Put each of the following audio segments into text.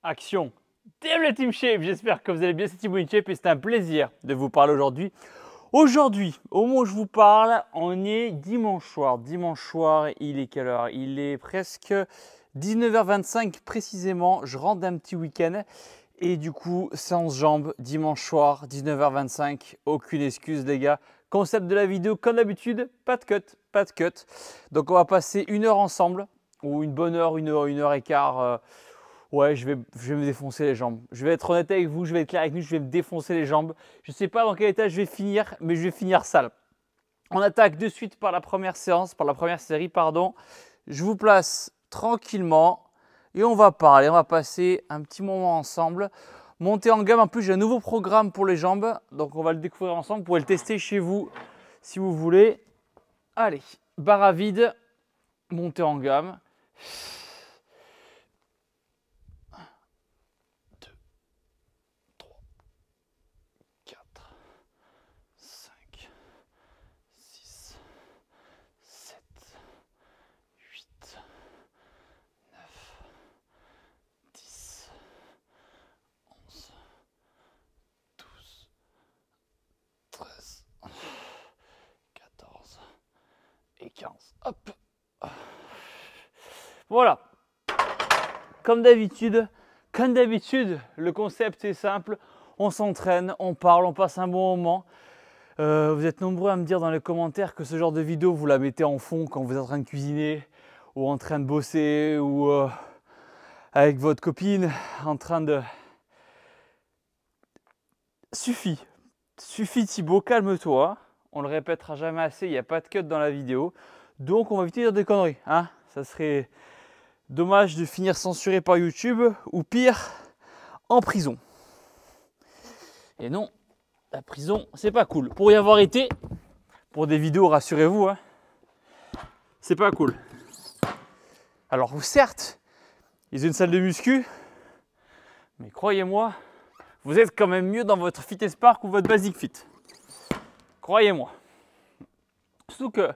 Action. Team la Team Shape, j'espère que vous allez bien, c'est Thibaut InShape et c'est un plaisir de vous parler aujourd'hui. Aujourd'hui, au moment où je vous parle, on est dimanche soir. Dimanche soir, il est quelle heure? Il est presque 19h25 précisément. Je rentre d'un petit week-end et du coup, séance jambes, dimanche soir, 19h25. Aucune excuse les gars. Concept de la vidéo, comme d'habitude, pas de cut, pas de cut. Donc on va passer une heure ensemble, ou une bonne heure, une heure et quart. Ouais, je vais me défoncer les jambes. Je vais être honnête avec vous, je vais être clair avec vous, je vais me défoncer les jambes. Je ne sais pas dans quel état je vais finir, mais je vais finir sale. On attaque de suite par la première séance, par la première série, pardon. Je vous place tranquillement et on va parler, on va passer un petit moment ensemble. Monter en gamme, en plus j'ai un nouveau programme pour les jambes, donc on va le découvrir ensemble. Vous pouvez le tester chez vous si vous voulez. Allez, barre à vide, monter en gamme. 15. Hop. Voilà. Comme d'habitude, le concept est simple. On s'entraîne, on parle, on passe un bon moment. Vous êtes nombreux à me dire dans les commentaires que ce genre de vidéo, vous la mettez en fond quand vous êtes en train de cuisiner ou en train de bosser ou avec votre copine en train de... Suffit Thibaut, calme-toi. On le répétera jamais assez, il n'y a pas de cut dans la vidéo. Donc on va éviter de dire des conneries. Hein, ça serait dommage de finir censuré par YouTube ou pire, en prison. Et non, la prison, c'est pas cool. Pour y avoir été, pour des vidéos, rassurez-vous, hein, c'est pas cool. Alors certes, ils ont une salle de muscu, mais croyez-moi, vous êtes quand même mieux dans votre Fitness Park ou votre Basic Fit. Croyez-moi. Surtout que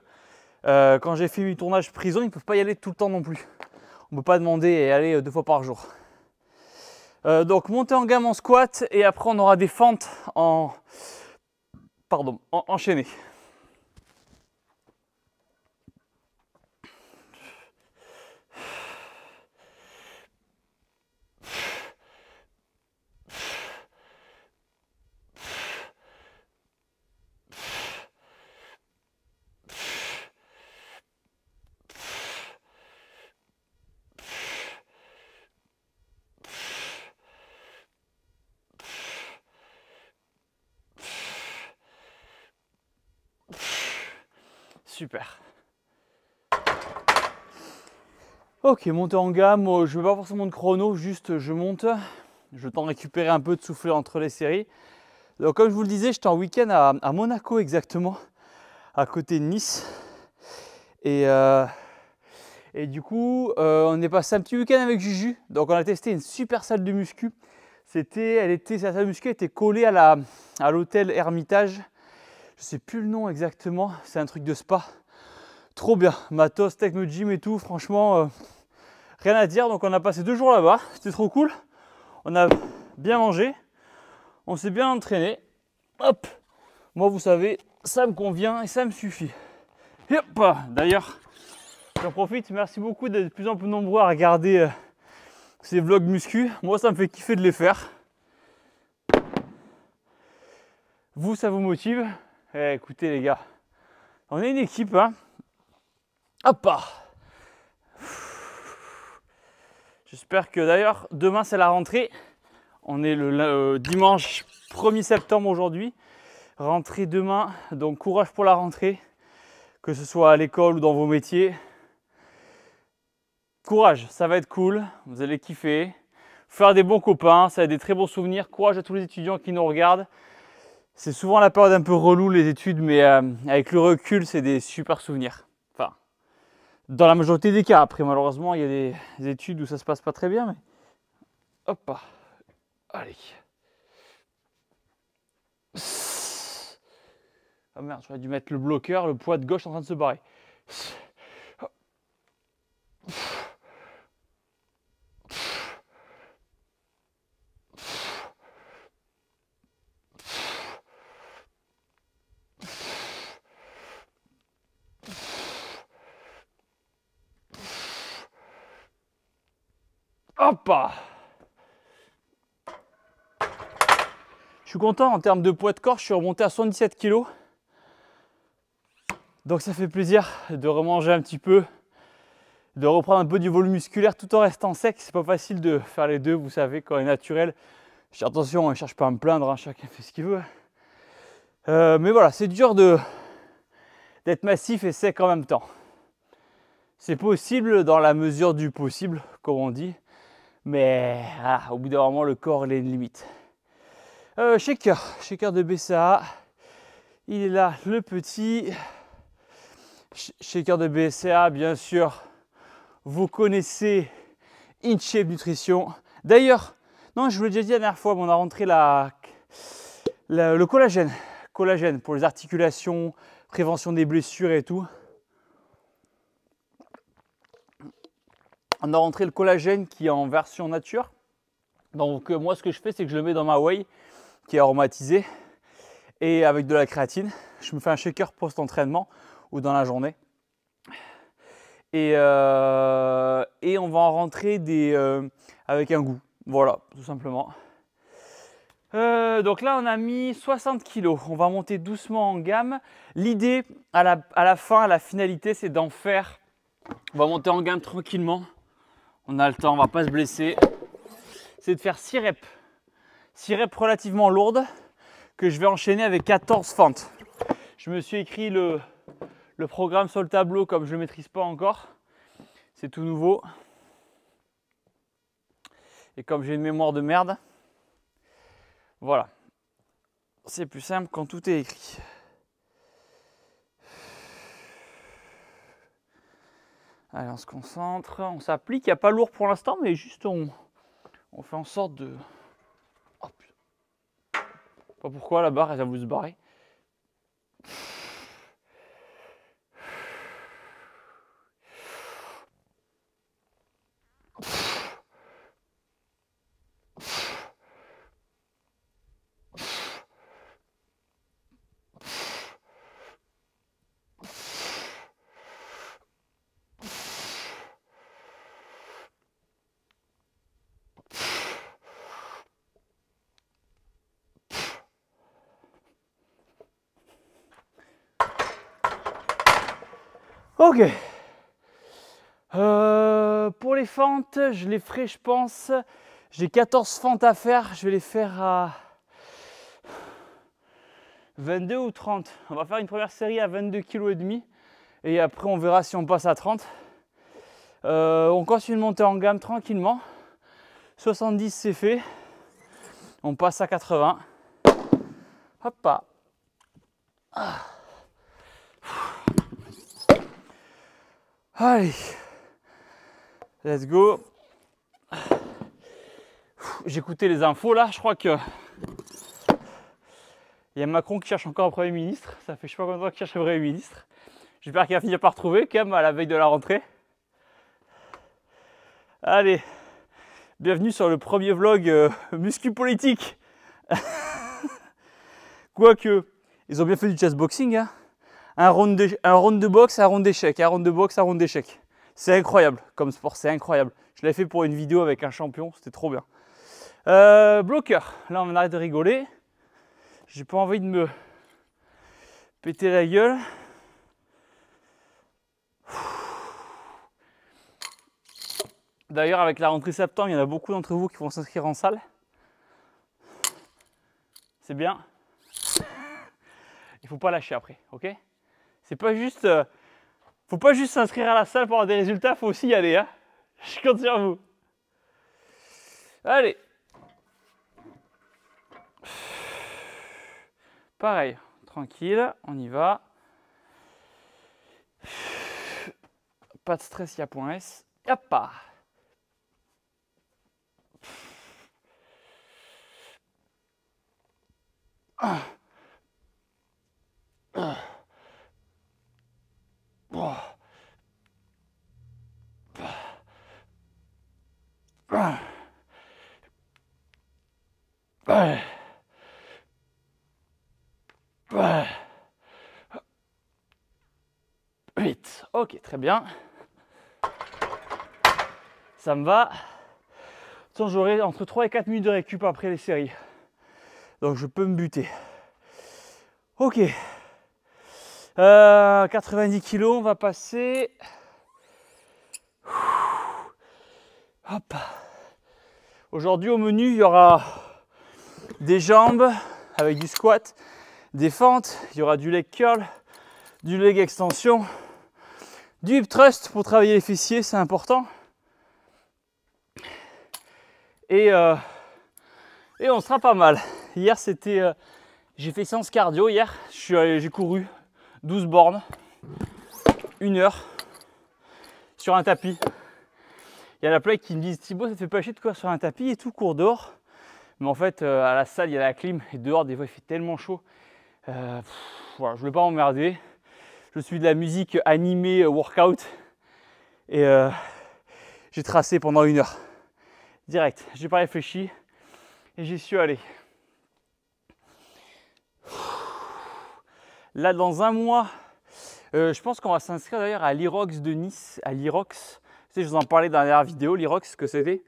quand j'ai fait mes tournages prison, ils ne peuvent pas y aller tout le temps non plus. On ne peut pas demander et aller 2 fois par jour. Donc monter en gamme en squat et après on aura des fentes enchaînées. Super. Ok, monter en gamme, je ne veux pas forcément de chrono, juste je monte. Je vais t'en récupérer un peu de souffler entre les séries. Donc comme je vous le disais, j'étais en week-end à Monaco exactement, à côté de Nice. Et du coup, on est passé un petit week-end avec Juju. Donc on a testé une super salle de muscu. Sa salle de muscu était collée à l'hôtel Hermitage. Je sais plus le nom exactement, c'est un truc de spa. Trop bien, matos, techno gym et tout, franchement, rien à dire. Donc on a passé 2 jours là-bas, c'était trop cool. On a bien mangé, on s'est bien entraîné. Hop, moi vous savez, ça me convient et ça me suffit. Et hop, d'ailleurs, j'en profite, merci beaucoup d'être de plus en plus nombreux à regarder ces vlogs muscu. Moi ça me fait kiffer de les faire. Vous, ça vous motive? Eh, écoutez les gars, on est une équipe, hein. Hop. J'espère que d'ailleurs, demain c'est la rentrée. On est le dimanche 1er septembre aujourd'hui. Rentrée demain, donc courage pour la rentrée. Que ce soit à l'école ou dans vos métiers. Courage, ça va être cool, vous allez kiffer. Faire des bons copains, ça va être des très bons souvenirs. Courage à tous les étudiants qui nous regardent. C'est souvent la période un peu relou les études, mais avec le recul, c'est des super souvenirs. Enfin, dans la majorité des cas. Après, malheureusement, il y a des études où ça se passe pas très bien. Mais... hop, allez. Ah merde, j'aurais dû mettre le bloqueur, le poids de gauche en train de se barrer. Hop! Je suis content en termes de poids de corps, je suis remonté à 77 kg. Donc ça fait plaisir de remanger un petit peu, de reprendre un peu du volume musculaire tout en restant sec. C'est pas facile de faire les deux, vous savez, quand on est naturel. Je dis attention, on ne cherche pas à me plaindre, hein, chacun fait ce qu'il veut. Mais voilà, c'est dur d'être massif et sec en même temps. C'est possible dans la mesure du possible, comme on dit. Mais au bout d'un moment, le corps il a une limite. Shaker de BCAA. Il est là, le petit. Shaker de BCAA, bien sûr. Vous connaissez InShape Nutrition. D'ailleurs, non, je vous l'ai déjà dit la dernière fois, mais on a rentré le collagène. Collagène pour les articulations, prévention des blessures et tout. On a rentré le collagène qui est en version nature. Donc moi, ce que je fais, c'est que je le mets dans ma whey qui est aromatisée et avec de la créatine. Je me fais un shaker post-entraînement ou dans la journée. Et on va en rentrer avec un goût. Voilà, tout simplement. Donc là, on a mis 60 kg. On va monter doucement en gamme. L'idée, à la fin, à la finalité, c'est d'en faire. On va monter en gamme tranquillement. On a le temps, on ne va pas se blesser. C'est de faire 6 reps. 6 reps relativement lourdes que je vais enchaîner avec 14 fentes. Je me suis écrit le programme sur le tableau comme je ne le maîtrise pas encore. C'est tout nouveau. Et comme j'ai une mémoire de merde, voilà. C'est plus simple quand tout est écrit. Allez, on se concentre, on s'applique. Il n'y a pas lourd pour l'instant, mais juste on fait en sorte de... Oh, putain. Pas pourquoi la barre, elle a voulu se barrer. Ok. Pour les fentes, je les ferai, je pense. J'ai 14 fentes à faire. Je vais les faire à 22 ou 30. On va faire une première série à 22,5 kg. Et après, on verra si on passe à 30. On continue de monter en gamme tranquillement. 70, c'est fait. On passe à 80. Hop. Allez. Let's go. J'écoutais les infos là, je crois que il y a Macron qui cherche encore un Premier ministre. Ça fait je sais pas combien de temps qu'il cherche un Premier ministre. J'espère qu'il va finir par trouver quand même à la veille de la rentrée. Allez, bienvenue sur le premier vlog muscu politique. Quoique, ils ont bien fait du chessboxing. Hein. Un round de boxe, un round d'échecs, un round de boxe, un round d'échecs. C'est incroyable comme sport, c'est incroyable. Je l'avais fait pour une vidéo avec un champion, c'était trop bien. Bloqueur, là on arrête de rigoler. J'ai pas envie de me péter la gueule. D'ailleurs, avec la rentrée septembre, il y en a beaucoup d'entre vous qui vont s'inscrire en salle. C'est bien. Il faut pas lâcher après, ok? C'est pas juste... faut pas juste s'inscrire à la salle pour avoir des résultats, faut aussi y aller. Hein. Je compte sur vous. Allez. Pareil, tranquille, on y va. Pas de stress, il y a point S. Hop. Vite. Ok, très bien. Ça me va. Sinon, j'aurai entre 3 et 4 minutes de récup après les séries. Donc, je peux me buter. Ok. 90 kg, on va passer. Hop. Aujourd'hui, au menu, il y aura des jambes avec du squat, des fentes, il y aura du leg curl, du leg extension, du hip thrust pour travailler les fessiers, c'est important. Et on sera pas mal. Hier, c'était... j'ai fait séance cardio hier. J'ai couru 12 bornes, 1 heure, sur un tapis. Il y a la plaque qui me disent « Thibaut, ça te fait pas chier de courir sur un tapis et tout, cours dehors ». Mais en fait, à la salle, il y a la clim. Et dehors, des fois, il fait tellement chaud. Voilà, je ne voulais pas m'emmerder. Je suis de la musique animée workout. Et j'ai tracé pendant 1 heure. Direct, j'ai pas réfléchi et j'y suis allé. Là, dans 1 mois, je pense qu'on va s'inscrire d'ailleurs à l'Irox de Nice, à l'Irox. Tu sais, je vous en parlais dans la dernière vidéo, l'Irox, ce que c'était.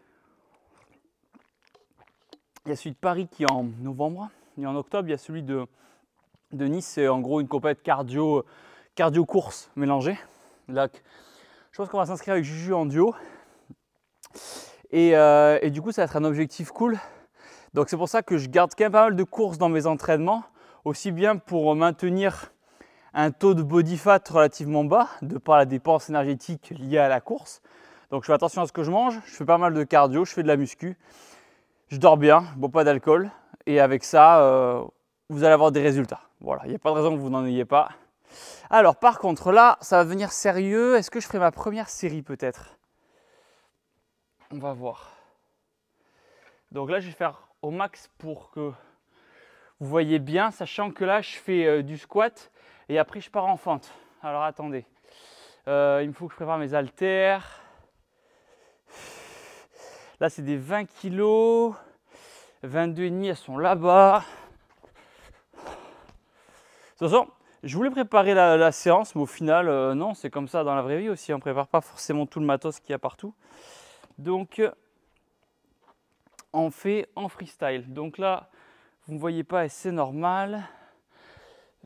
Il y a celui de Paris qui est en novembre et en octobre, il y a celui de Nice. C'est en gros une compétition cardio-course mélangée. Là, je pense qu'on va s'inscrire avec Juju en duo. Et du coup, ça va être un objectif cool. Donc c'est pour ça que je garde quand même pas mal de courses dans mes entraînements, aussi bien pour maintenir un taux de body fat relativement bas, de par la dépense énergétique liée à la course. Donc je fais attention à ce que je mange, je fais pas mal de cardio, je fais de la muscu, je dors bien, je bois pas d'alcool, et avec ça, vous allez avoir des résultats. Voilà, il n'y a pas de raison que vous n'en ayez pas. Alors par contre là, ça va devenir sérieux. Est-ce que je ferai ma première série peut-être? On va voir. Donc là, je vais faire au max pour que vous voyez bien, sachant que là, je fais du squat et après, je pars en fente. Alors attendez, il me faut que je prépare mes haltères. Là, c'est des 20 kg, 22,5, elles sont là-bas. De toute façon, je voulais préparer la séance, mais au final, non, c'est comme ça dans la vraie vie aussi. On ne prépare pas forcément tout le matos qu'il y a partout. Donc, on fait en freestyle. Donc là, vous ne me voyez pas et c'est normal.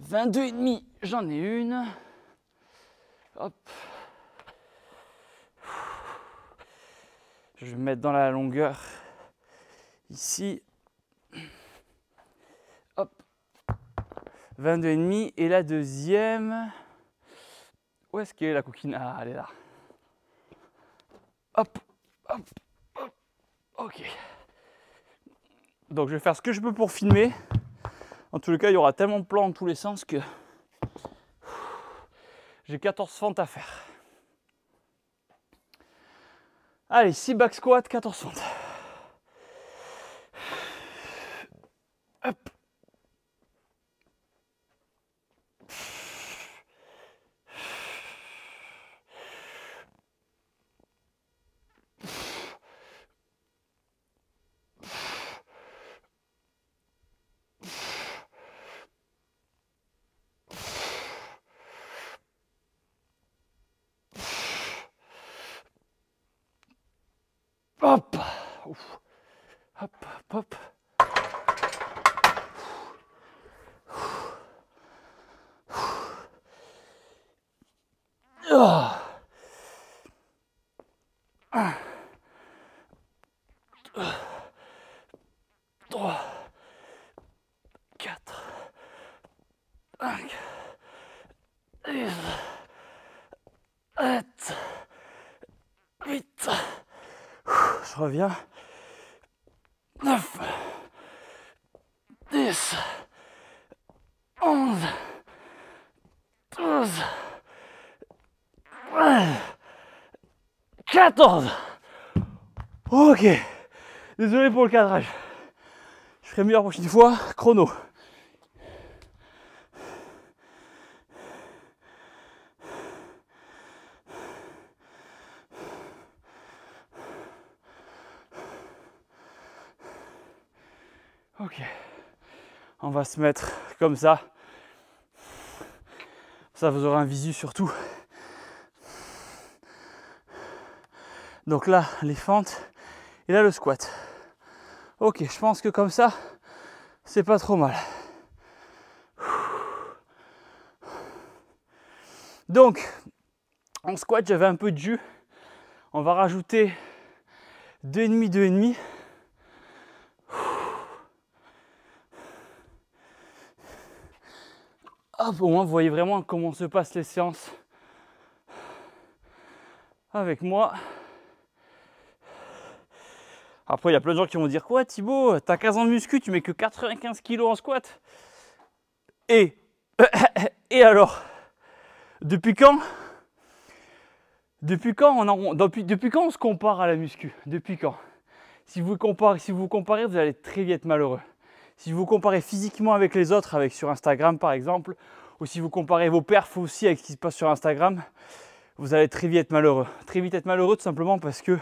22,5, j'en ai une. Hop. Je vais me mettre dans la longueur ici. Hop. 22,5. Et la deuxième. Où est-ce qu'elle est la coquine? Ah, elle est là. Hop. Hop. Hop. Ok. Donc je vais faire ce que je peux pour filmer. En tous les cas, il y aura tellement de plans dans tous les sens que j'ai 14 fentes à faire. Allez, 6 back squat, 14 fentes. Hop. Hop. Ouf. Hop, hop, hop. Oh. 1, 2, 3, 4, 5, 6, 7, 8. Je reviens. 9, 10, 11, 12, 13, 14. Ok. Désolé pour le cadrage. Je ferai mieux la prochaine fois. Chrono. Ok. On va se mettre comme ça. Ça, vous aurez un visu surtout. Donc là, les fentes. Et là, le squat. Ok, je pense que comme ça, c'est pas trop mal. Donc, en squat, j'avais un peu de jus. On va rajouter 2,5, 2,5. Hop, au moins, vous voyez vraiment comment se passent les séances avec moi. Après, il y a plein de gens qui vont dire quoi, Thibaut, t'as 15 ans de muscu, tu mets que 95 kg en squat. Et alors, depuis quand on se compare à la muscu? Depuis quand? Si vous comparez, vous allez très vite être malheureux. Si vous comparez physiquement avec les autres, avec sur Instagram par exemple, ou si vous comparez vos perfs aussi avec ce qui se passe sur Instagram, vous allez très vite être malheureux. Très vite être malheureux tout simplement parce que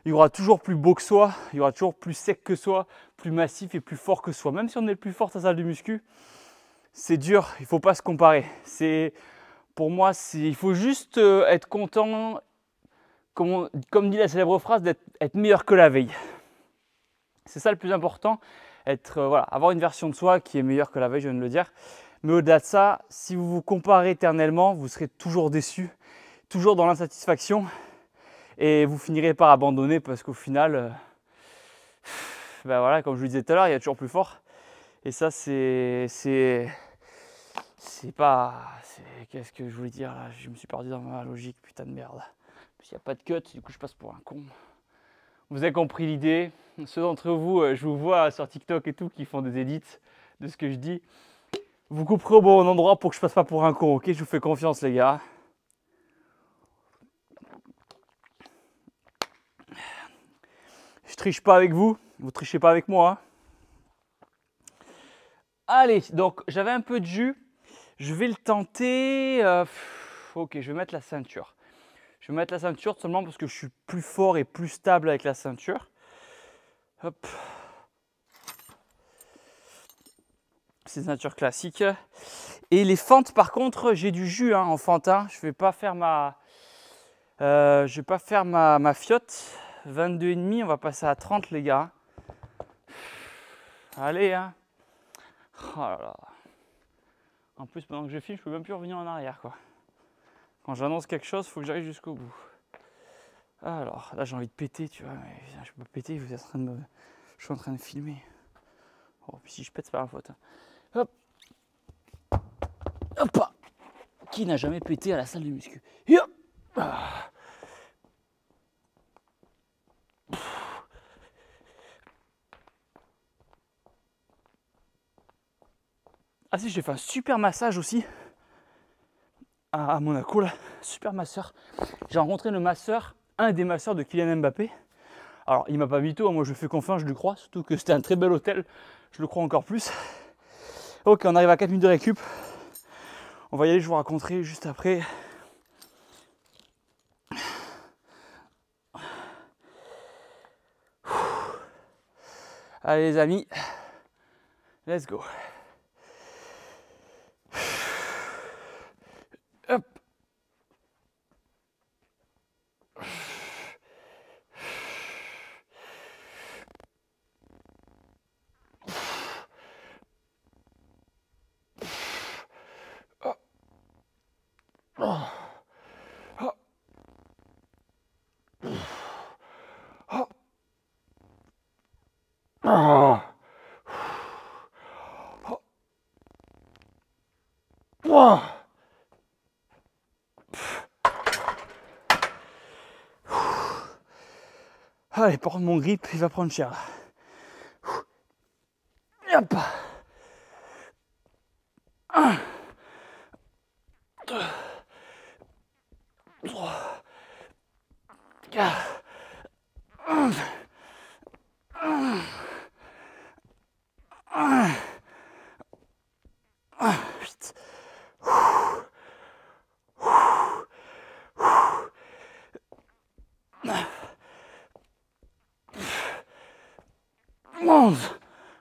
il y aura toujours plus beau que soi, il y aura toujours plus sec que soi, plus massif et plus fort que soi. Même si on est le plus fort à sa salle de muscu, c'est dur, il ne faut pas se comparer. Pour moi, il faut juste être content, comme dit la célèbre phrase, d'être meilleur que la veille. C'est ça le plus important, avoir une version de soi qui est meilleure que la veille, je viens de le dire. Mais au-delà de ça, si vous vous comparez éternellement, vous serez toujours déçu, toujours dans l'insatisfaction. Et vous finirez par abandonner parce qu'au final, ben voilà, comme je vous disais tout à l'heure, il y a toujours plus fort. Et ça, c'est pas... Qu'est-ce que je voulais dire là? Je me suis perdu dans ma logique, putain de merde. Parce qu'il n'y a pas de cut, du coup je passe pour un con. Vous avez compris l'idée. Ceux d'entre vous, je vous vois sur TikTok et tout, qui font des edits de ce que je dis. Vous couperez au bon endroit pour que je passe pas pour un con, ok? Je vous fais confiance les gars. Je triche pas avec vous, vous trichez pas avec moi. Allez, donc j'avais un peu de jus. Je vais le tenter. Ok, je vais mettre la ceinture. Je vais mettre la ceinture seulement parce que je suis plus fort et plus stable avec la ceinture. Hop. C'est une ceinture classique. Et les fentes, par contre, j'ai du jus en fente. Je vais pas faire ma fiotte. 22,5, on va passer à 30 les gars. Allez, hein. Oh là là. En plus, pendant que je filme, je peux même plus revenir en arrière, quoi. Quand j'annonce quelque chose, il faut que j'arrive jusqu'au bout. Alors, là, j'ai envie de péter, tu vois, mais je peux pas péter, je suis en train de filmer. Oh, puis si je pète, c'est pas ma faute. Hop. Hop. Qui n'a jamais pété à la salle de muscu? Hop. Ah si, j'ai fait un super massage aussi à Monaco là, super masseur. J'ai rencontré un des masseurs de Kylian Mbappé. Alors il m'a pas mytho, moi je lui fais confiance, je lui crois, surtout que c'était un très bel hôtel, je le crois encore plus. Ok, on arrive à 4 minutes de récup. On va y aller, je vous raconterai juste après. Allez les amis, let's go. Hop. Allez, par contre mon grip, il va prendre cher là. Hop. 1, 2, 3, 4, 8.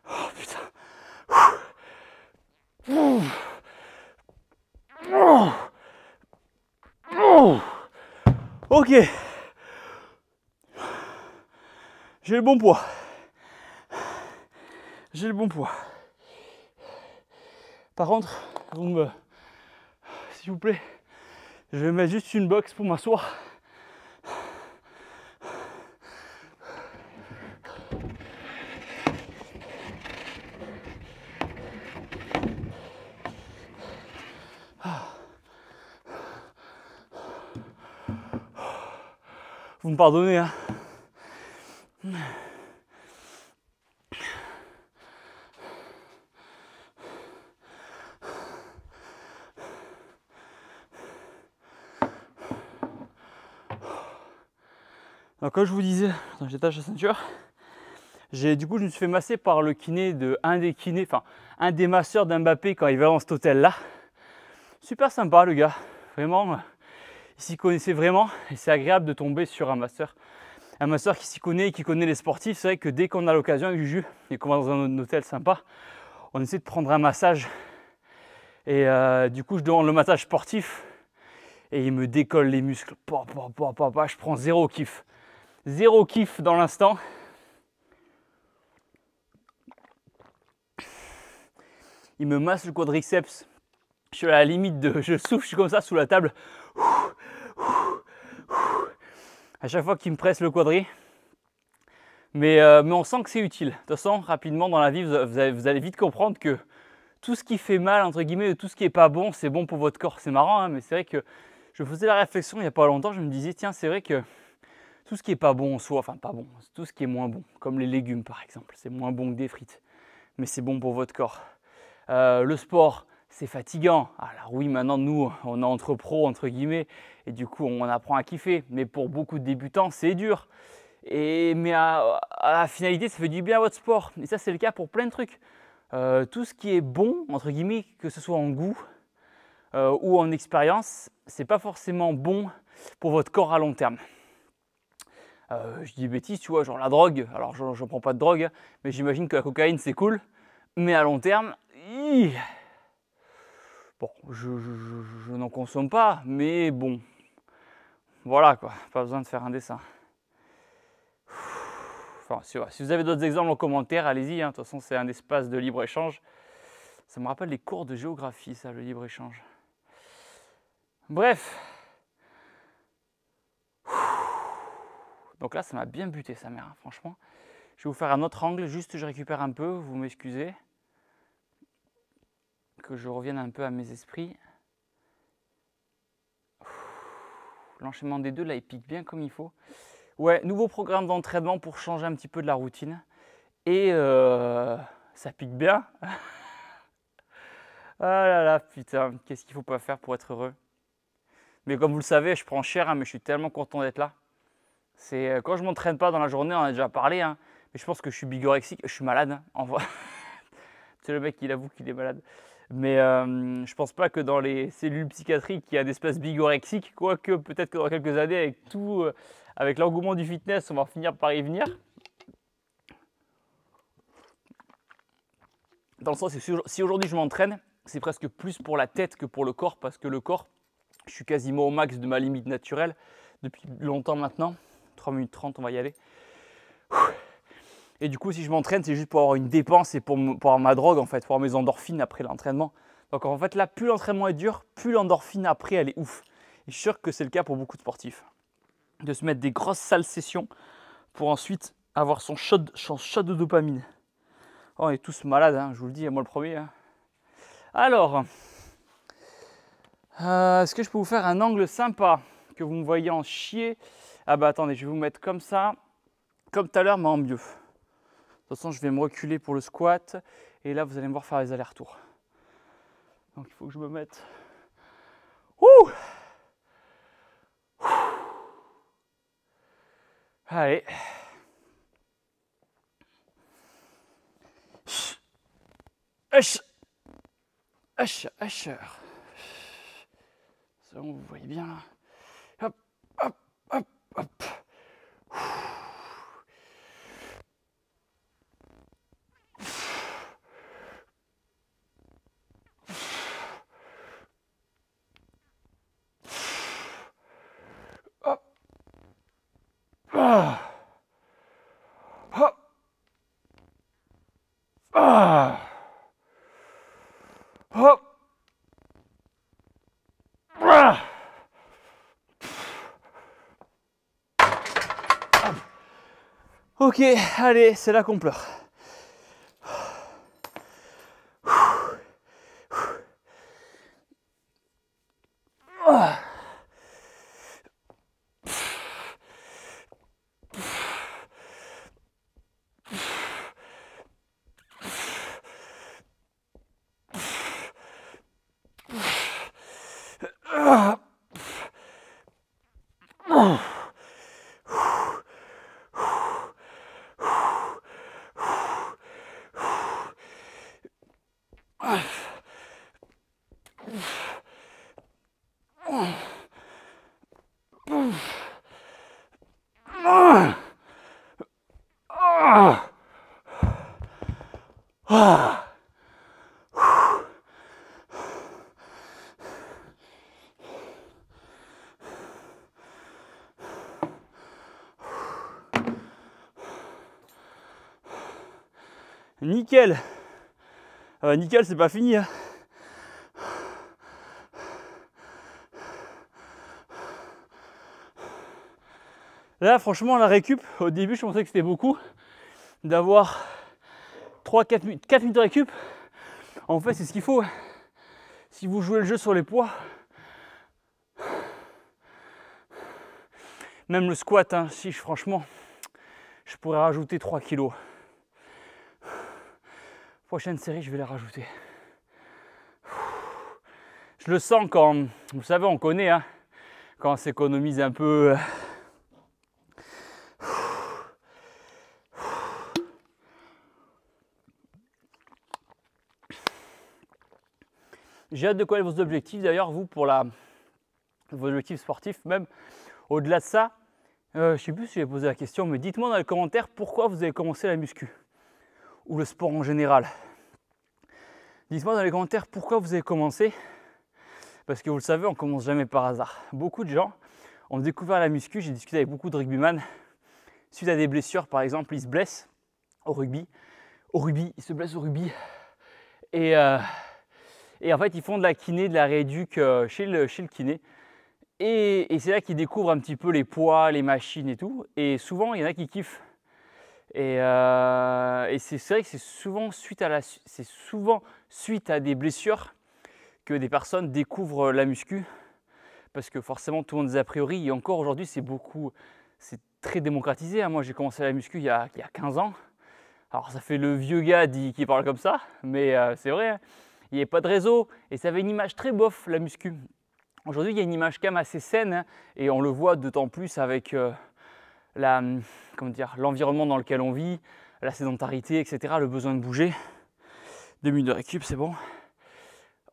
Oh putain. Ok. J'ai le bon poids. J'ai le bon poids. Par contre, s'il vous plaît, je vais mettre juste une box pour m'asseoir. Vous me pardonnez, hein. Alors comme je vous disais, j'attache la ceinture. Du coup, je me suis fait masser par le kiné de un des masseurs d'Mbappé quand il va dans cet hôtel-là. Super sympa le gars, vraiment. Il s'y connaissait vraiment et c'est agréable de tomber sur un masseur qui s'y connaît et qui connaît les sportifs. C'est vrai que dès qu'on a l'occasion avec Juju et qu'on va dans un hôtel sympa, on essaie de prendre un massage. Et du coup, je demande le massage sportif et il me décolle les muscles. Je prends zéro kiff. Zéro kiff dans l'instant. Il me masse le quadriceps. Je suis à la limite je souffle, je suis comme ça sous la table. À chaque fois qu'il me presse le quadri. Mais on sent que c'est utile. De toute façon, rapidement dans la vie, vous allez vite comprendre que tout ce qui fait mal, entre guillemets, tout ce qui n'est pas bon, c'est bon pour votre corps. C'est marrant, hein, mais c'est vrai que je faisais la réflexion il n'y a pas longtemps. Je me disais, tiens, c'est vrai que tout ce qui n'est pas bon en soi, enfin pas bon, tout ce qui est moins bon, comme les légumes par exemple, c'est moins bon que des frites, mais c'est bon pour votre corps. Le sport, c'est fatigant. Alors oui, maintenant nous, on est entre pros, entre guillemets, et du coup on apprend à kiffer, mais pour beaucoup de débutants, c'est dur. Mais à la finalité, ça fait du bien à votre sport, et ça c'est le cas pour plein de trucs. Tout ce qui est bon, entre guillemets, que ce soit en goût ou en expérience, c'est pas forcément bon pour votre corps à long terme. Je dis bêtises, tu vois, genre la drogue. Alors, je prends pas de drogue, hein, mais j'imagine que la cocaïne, c'est cool. Mais à long terme, bon, je n'en consomme pas, mais bon. Voilà, quoi. Pas besoin de faire un dessin. Enfin, si vous avez d'autres exemples en commentaire, allez-y. Hein. De toute façon, c'est un espace de libre-échange. Ça me rappelle les cours de géographie, ça, le libre-échange. Bref. Donc là, ça m'a bien buté, sa mère, hein, franchement. Je vais vous faire un autre angle, juste je récupère un peu, vous m'excusez. Que je revienne un peu à mes esprits. L'enchaînement des deux, là, il pique bien comme il faut. Ouais, nouveau programme d'entraînement pour changer un petit peu de la routine. Et ça pique bien. Ah là là, putain, qu'est-ce qu'il ne faut pas faire pour être heureux. Mais comme vous le savez, je prends cher, hein, mais je suis tellement content d'être là. C'est quand je ne m'entraîne pas dans la journée, on en a déjà parlé, hein, mais je pense que je suis bigorexique, je suis malade, hein, en vrai. C'est le mec qui avoue qu'il est malade. Mais je pense pas que dans les cellules psychiatriques, il y a des espèces bigorexiques, quoique peut-être que dans quelques années, avec l'engouement du fitness, on va finir par y venir. Dans le sens où si aujourd'hui je m'entraîne, c'est presque plus pour la tête que pour le corps, parce que le corps, je suis quasiment au max de ma limite naturelle depuis longtemps maintenant. 3 minutes 30, on va y aller. Et du coup, si je m'entraîne, c'est juste pour avoir une dépense et pour avoir ma drogue, en fait, pour avoir mes endorphines après l'entraînement. Donc en fait, là, plus l'entraînement est dur, plus l'endorphine après, elle est ouf. Et je suis sûr que c'est le cas pour beaucoup de sportifs. De se mettre des grosses sales sessions pour ensuite avoir son shot de dopamine. Oh, on est tous malades, hein, je vous le dis, moi le premier. Hein. Alors, est-ce que je peux vous faire un angle sympa, que vous me voyez en chier? Ah bah attendez, je vais vous mettre comme ça, comme tout à l'heure, mais en mieux. De toute façon, je vais me reculer pour le squat. Et là, vous allez me voir faire les allers-retours. Donc, il faut que je me mette... Ouh. Allez. Hach. Hach. Hach. C'est bon, vous voyez bien là. Hop, hop, hop, hop. Ah. Hop. Ah. Ok, allez, c'est là qu'on pleure. Ah. Ah. Nickel. Nickel, c'est pas fini. Hein. Là, franchement, la récup, au début, je pensais que c'était beaucoup d'avoir 3-4 minutes, 4 minutes de récup. En fait, c'est ce qu'il faut. Si vous jouez le jeu sur les poids, même le squat, hein, si franchement, je pourrais rajouter 3 kilos. Prochaine série, je vais les rajouter. Je le sens quand, vous savez, on connaît, hein, quand on s'économise un peu. J'ai hâte de connaître vos objectifs d'ailleurs, vous, pour vos objectifs sportifs, même au-delà de ça. Je ne sais plus si j'ai posé la question, mais dites-moi dans les commentaires pourquoi vous avez commencé la muscu ou le sport en général. Dites-moi dans les commentaires pourquoi vous avez commencé, parce que vous le savez, on ne commence jamais par hasard. Beaucoup de gens ont découvert la muscu, j'ai discuté avec beaucoup de rugbyman, suite à des blessures par exemple, ils se blessent au rugby, ils se blessent au rugby, et en fait ils font de la kiné, de la rééduque chez le kiné, et c'est là qu'ils découvrent un petit peu les poids, les machines et tout, et souvent il y en a qui kiffent. Et c'est vrai que c'est souvent suite à des blessures que des personnes découvrent la muscu, parce que forcément tout le monde a des a priori, et encore aujourd'hui c'est très démocratisé. Hein. Moi j'ai commencé la muscu il y a 15 ans, alors ça fait le vieux gars qui parle comme ça, mais c'est vrai, hein. Il n'y avait pas de réseau et ça avait une image très bof la muscu. Aujourd'hui il y a une image quand même assez saine, hein, et on le voit d'autant plus avec l'environnement dans lequel on vit, la sédentarité, etc., le besoin de bouger. 2 minutes de récup, c'est bon.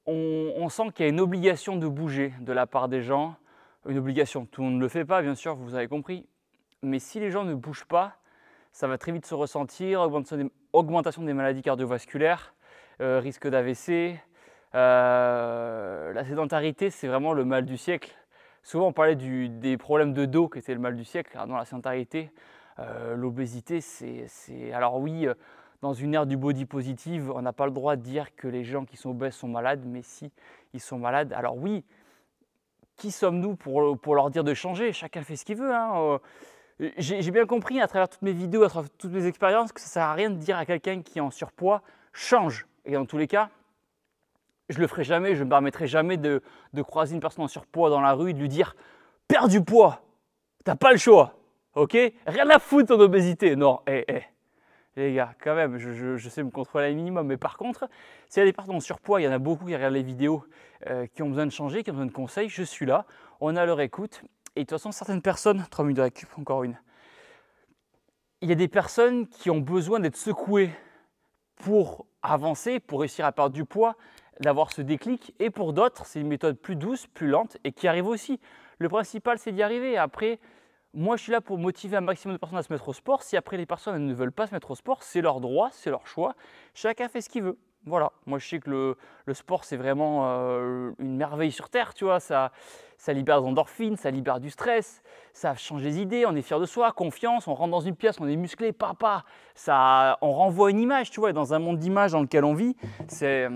On sent qu'il y a une obligation de bouger de la part des gens. Une obligation, tout le monde ne le fait pas, bien sûr, vous avez compris. Mais si les gens ne bougent pas, ça va très vite se ressentir, augmentation des maladies cardiovasculaires, risque d'AVC. La sédentarité, c'est vraiment le mal du siècle. Souvent, on parlait des problèmes de dos qui étaient le mal du siècle. Alors, dans la sédentarité, l'obésité, alors oui, dans une ère du body positive, on n'a pas le droit de dire que les gens qui sont obèses sont malades, mais si ils sont malades, alors oui, qui sommes-nous pour leur dire de changer? Chacun fait ce qu'il veut. Hein. J'ai bien compris à travers toutes mes vidéos, à travers toutes mes expériences, que ça ne sert à rien de dire à quelqu'un qui est en surpoids, change. Et dans tous les cas, je ne le ferai jamais, je ne me permettrai jamais de croiser une personne en surpoids dans la rue et de lui dire « perds du poids, t'as pas le choix, ok? Rien à foutre ton obésité ». Non, les gars, quand même, je sais me contrôler un minimum. Mais par contre, s'il y a des personnes en surpoids, il y en a beaucoup qui regardent les vidéos, qui ont besoin de changer, qui ont besoin de conseils, je suis là, on a leur écoute. Et de toute façon, certaines personnes, 3 minutes de récup, encore une. Il y a des personnes qui ont besoin d'être secouées pour avancer, pour réussir à perdre du poids, d'avoir ce déclic. Et pour d'autres, c'est une méthode plus douce, plus lente et qui arrive aussi. Le principal, c'est d'y arriver. Après, moi, je suis là pour motiver un maximum de personnes à se mettre au sport. Si après les personnes ne veulent pas se mettre au sport, c'est leur droit, c'est leur choix. Chacun fait ce qu'il veut. Voilà. Moi, je sais que le sport, c'est vraiment une merveille sur Terre, tu vois. Ça libère des endorphines, ça libère du stress, ça change les idées, on est fier de soi, confiance, on rentre dans une pièce, on est musclé, papa. On renvoie une image, tu vois, et dans un monde d'images dans lequel on vit, c'est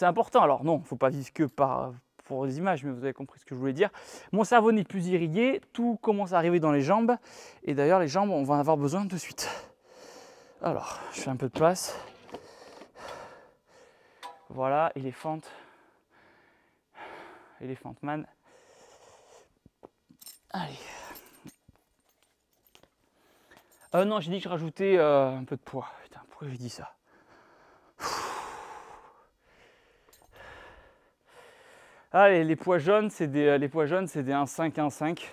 important. Alors non, il ne faut pas vivre que pour les images, mais vous avez compris ce que je voulais dire. Mon cerveau n'est plus irrigué, tout commence à arriver dans les jambes, et d'ailleurs les jambes, on va en avoir besoin de suite. Alors, je fais un peu de place. Voilà, Elephant Man. Allez. Non, j'ai dit que je rajoutais un peu de poids. Putain, pourquoi j'ai dit ça? Allez, les poids jaunes, c'est des 1,5, 1,5.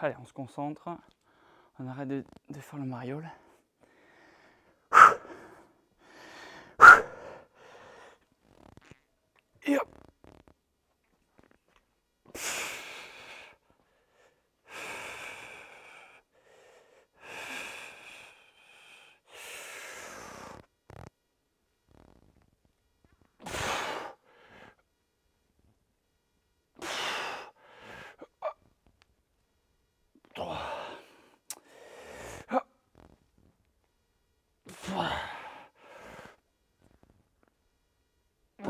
Allez, on se concentre. On arrête de faire le mariole. Et hop.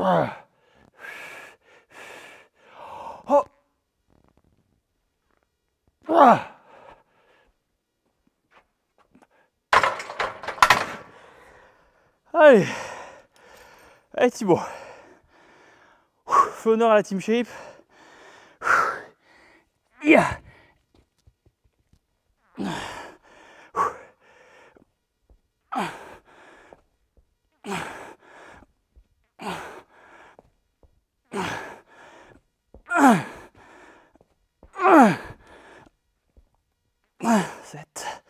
Oh. Allez, allez Thibaut, fais honneur à la Team Shape. Yeah. Sept.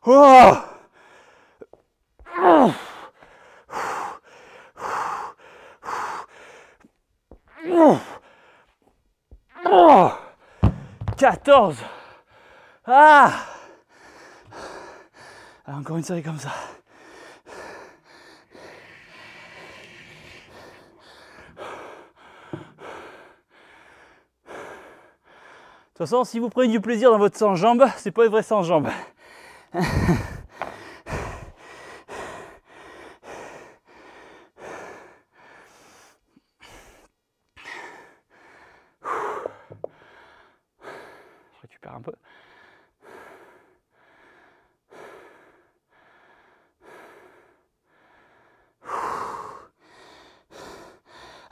Oh. 14. Ah. Encore une série comme ça. De toute façon, si vous prenez du plaisir dans votre sans jambes, c'est pas une vraie sans jambes. Je récupère un peu.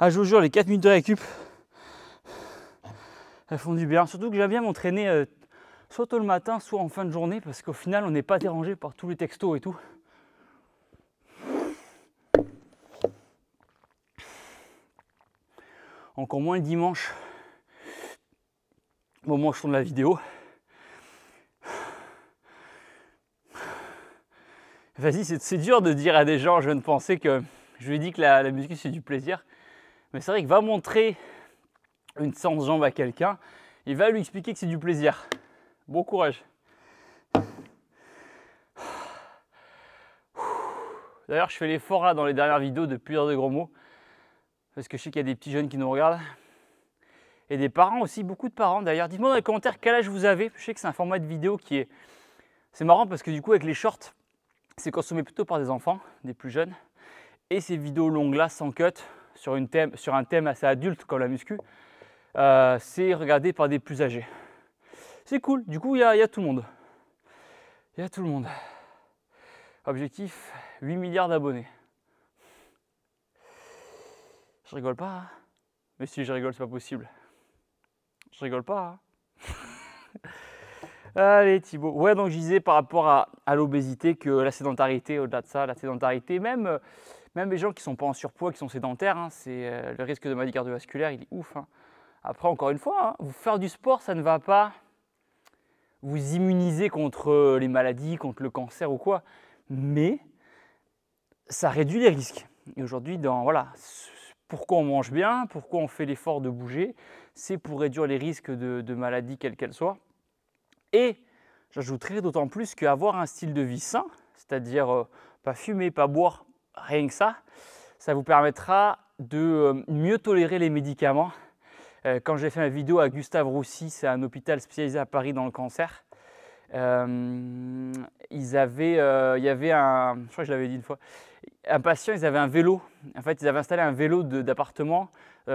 Ah, je vous jure, les 4 minutes de récup, elles font du bien. Surtout que j'aime bien m'entraîner soit tôt le matin, soit en fin de journée, parce qu'au final, on n'est pas dérangé par tous les textos et tout. Encore moins le dimanche, au moment où je tourne la vidéo. Vas-y, c'est dur de dire à des gens, je viens de penser que je lui ai dit que la muscu c'est du plaisir. Mais c'est vrai qu'il va montrer une séance jambes à quelqu'un, il va lui expliquer que c'est du plaisir. Bon courage. D'ailleurs, je fais l'effort là dans les dernières vidéos de plus dire de gros mots, parce que je sais qu'il y a des petits jeunes qui nous regardent. Et des parents aussi, beaucoup de parents d'ailleurs. Dites-moi dans les commentaires quel âge vous avez. Je sais que c'est un format de vidéo qui est... C'est marrant parce que du coup avec les shorts, c'est consommé plutôt par des enfants, des plus jeunes. Et ces vidéos longues là, sans cut, sur un thème assez adulte comme la muscu, c'est regardé par des plus âgés. C'est cool, du coup il y a tout le monde. Il y a tout le monde. Objectif, 8 milliards d'abonnés. Je rigole pas, hein. Mais si je rigole, c'est pas possible. Je rigole pas, hein. Allez Thibaut. Ouais, donc je disais par rapport à l'obésité que la sédentarité, au-delà de ça, la sédentarité, même les gens qui sont pas en surpoids, qui sont sédentaires, hein, c'est le risque de maladie cardiovasculaire, il est ouf, hein. Après, encore une fois, hein, vous faire du sport, ça ne va pas vous immuniser contre les maladies, contre le cancer ou quoi, mais ça réduit les risques. Et aujourd'hui, voilà, pourquoi on mange bien, pourquoi on fait l'effort de bouger, c'est pour réduire les risques de maladies quelles qu'elles soient. Et j'ajouterais d'autant plus qu'avoir un style de vie sain, c'est-à-dire pas fumer, pas boire, rien que ça vous permettra de mieux tolérer les médicaments. Quand j'ai fait ma vidéo à Gustave Roussy, c'est un hôpital spécialisé à Paris dans le cancer, il y avait un, je crois que je l'avais dit une fois, un patient, ils avaient un vélo. En fait, ils avaient installé un vélo d'appartement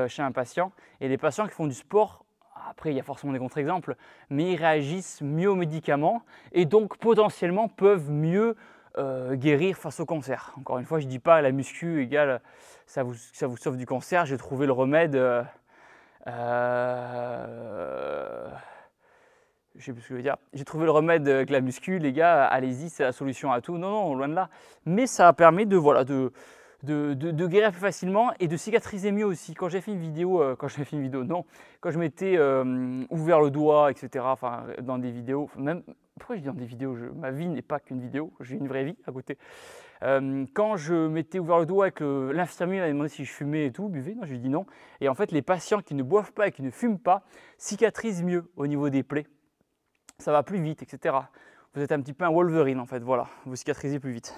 chez un patient. Et les patients qui font du sport, après, il y a forcément des contre-exemples, mais ils réagissent mieux aux médicaments et donc potentiellement peuvent mieux guérir face au cancer. Encore une fois, je ne dis pas la muscu égale ça vous sauve du cancer. J'ai trouvé le remède. Je sais plus ce que je veux dire. J'ai trouvé le remède avec la muscu, les gars, allez-y, c'est la solution à tout. Non, non, loin de là. Mais ça permet de guérir plus facilement et de cicatriser mieux aussi. Quand j'ai fait une vidéo, quand je m'étais ouvert le doigt, etc., enfin, dans des vidéos, même, pourquoi je dis dans des vidéos, ma vie n'est pas qu'une vidéo, j'ai une vraie vie à côté. Quand je m'étais ouvert le doigt et que l'infirmier m'avait demandé si je fumais et tout, buvais, non, je lui ai dit non. Et en fait, les patients qui ne boivent pas et qui ne fument pas cicatrisent mieux au niveau des plaies. Ça va plus vite, etc. Vous êtes un petit peu un Wolverine en fait, voilà, vous cicatrisez plus vite.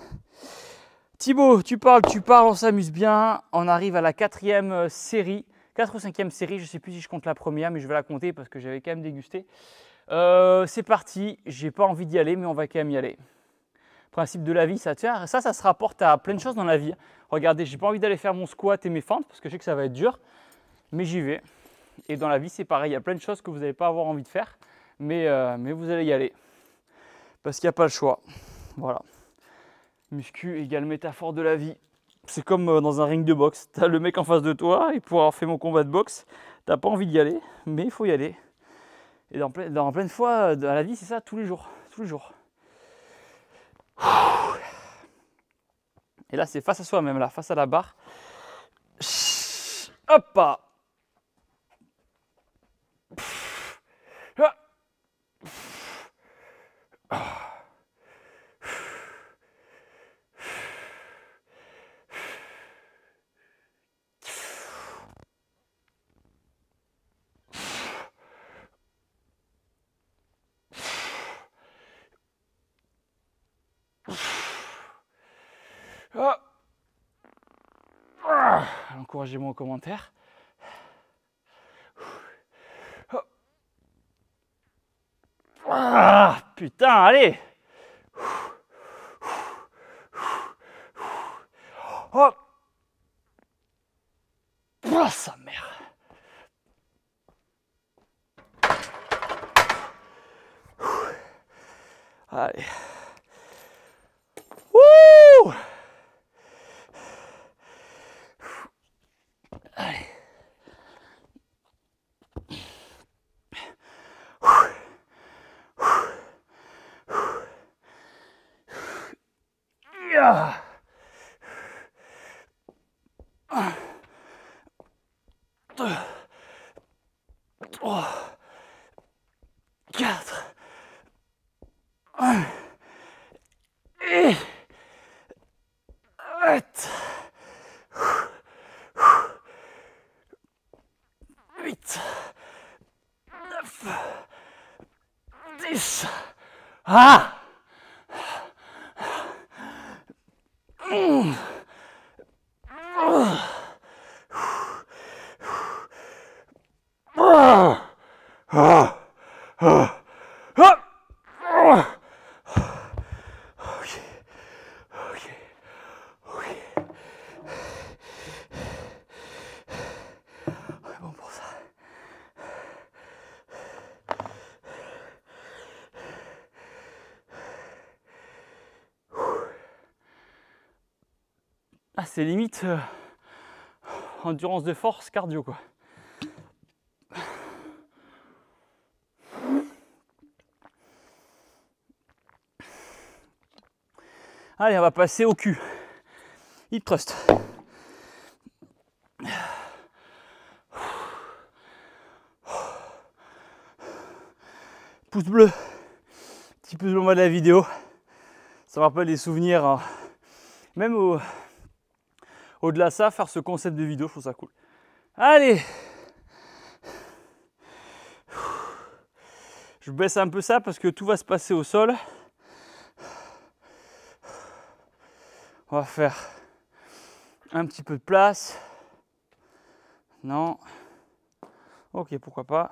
Thibaut, tu parles, on s'amuse bien. On arrive à la 4e série, 4 ou 5e série, je ne sais plus si je compte la première, mais je vais la compter parce que j'avais quand même dégusté. C'est parti, j'ai pas envie d'y aller, mais on va quand même y aller. Principe de la vie, ça se rapporte à plein de choses dans la vie. Regardez, j'ai pas envie d'aller faire mon squat et mes fentes parce que je sais que ça va être dur, mais j'y vais. Et dans la vie, c'est pareil, il y a plein de choses que vous n'allez pas avoir envie de faire, mais vous allez y aller parce qu'il n'y a pas le choix. Voilà. Muscu égale métaphore de la vie. C'est comme dans un ring de boxe. Tu as le mec en face de toi et pour avoir fait mon combat de boxe, tu n'as pas envie d'y aller, mais il faut y aller. Et dans plein de fois, dans la vie, c'est ça, tous les jours. Tous les jours. Et là, c'est face à soi-même, là, face à la barre. Hop! Encouragez-moi en commentaire. Ah, putain, allez! Oh! Oh, sa mère! Allez. Wouh! Allez. Yeah. 1, 2, 3, 4, 1 et 8, 8, 9, 10. Ah! Bon pour ça. Ah, c'est limite endurance de force cardio quoi. Allez, on va passer au cul. Hip thrust. Pouce bleu. petit peu de moment de la vidéo. Ça me rappelle des souvenirs. Hein. Même au-delà de ça, faire ce concept de vidéo, je trouve ça cool. Allez! Je baisse un peu ça parce que tout va se passer au sol. On va faire un petit peu de place. Non. Ok, pourquoi pas.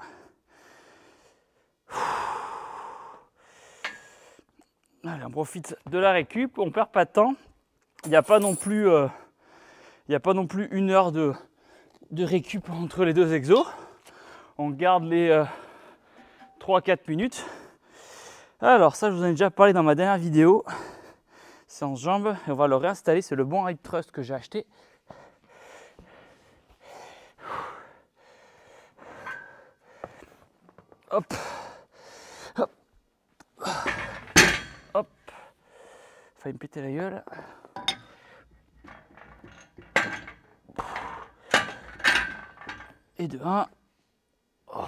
Allez, on profite de la récup. On perd pas de temps. Il n'y a pas non plus, une heure de récup entre les deux exos. On garde les 3-4 minutes. Alors ça, je vous en ai déjà parlé dans ma dernière vidéo. Séance jambes. Et on va le réinstaller. C'est le bon hip thrust que j'ai acheté. Hop. Hop. Hop. Failli me péter la gueule. Et de 1. Oh.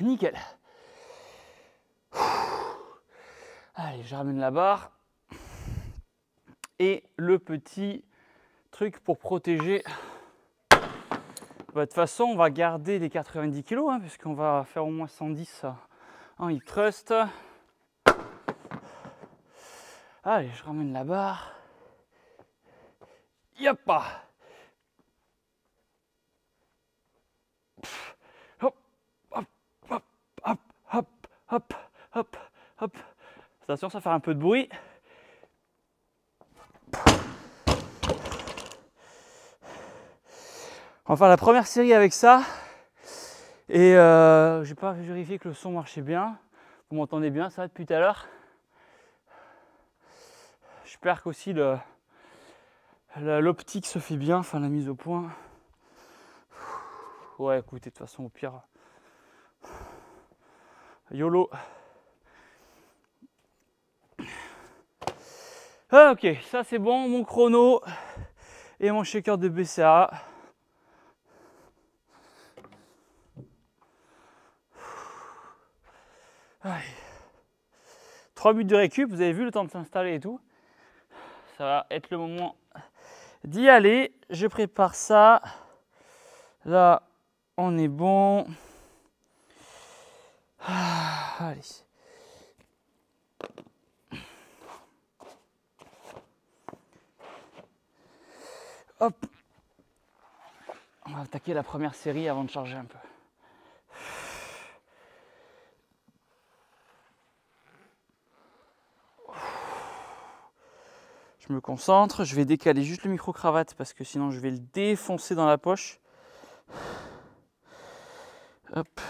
Nickel. Allez, je ramène la barre. Et le petit truc pour protéger. De toute façon, on va garder les 90 kg, hein, puisqu'on va faire au moins 110 en hip thrust. Allez, je ramène la barre. Yoppa! Hop, hop, hop, hop, hop, hop, hop, hop. Attention, ça va faire un peu de bruit. On va faire la première série avec ça. Et j'ai pas vérifié que le son marchait bien. Vous m'entendez bien ça depuis tout à l'heure? J'espère qu'aussi l'optique se fait bien, enfin la mise au point. Ouais, écoutez, de toute façon, au pire, YOLO. Ah, ok, ça c'est bon, mon chrono et mon shaker de BCA. Allez. 3 minutes de récup, vous avez vu le temps de s'installer et tout. Ça va être le moment d'y aller. Je prépare ça. Là, on est bon. Allez. Hop. On va attaquer la première série avant de charger un peu. Je me concentre, je vais décaler juste le micro-cravate parce que sinon je vais le défoncer dans la poche. Hop.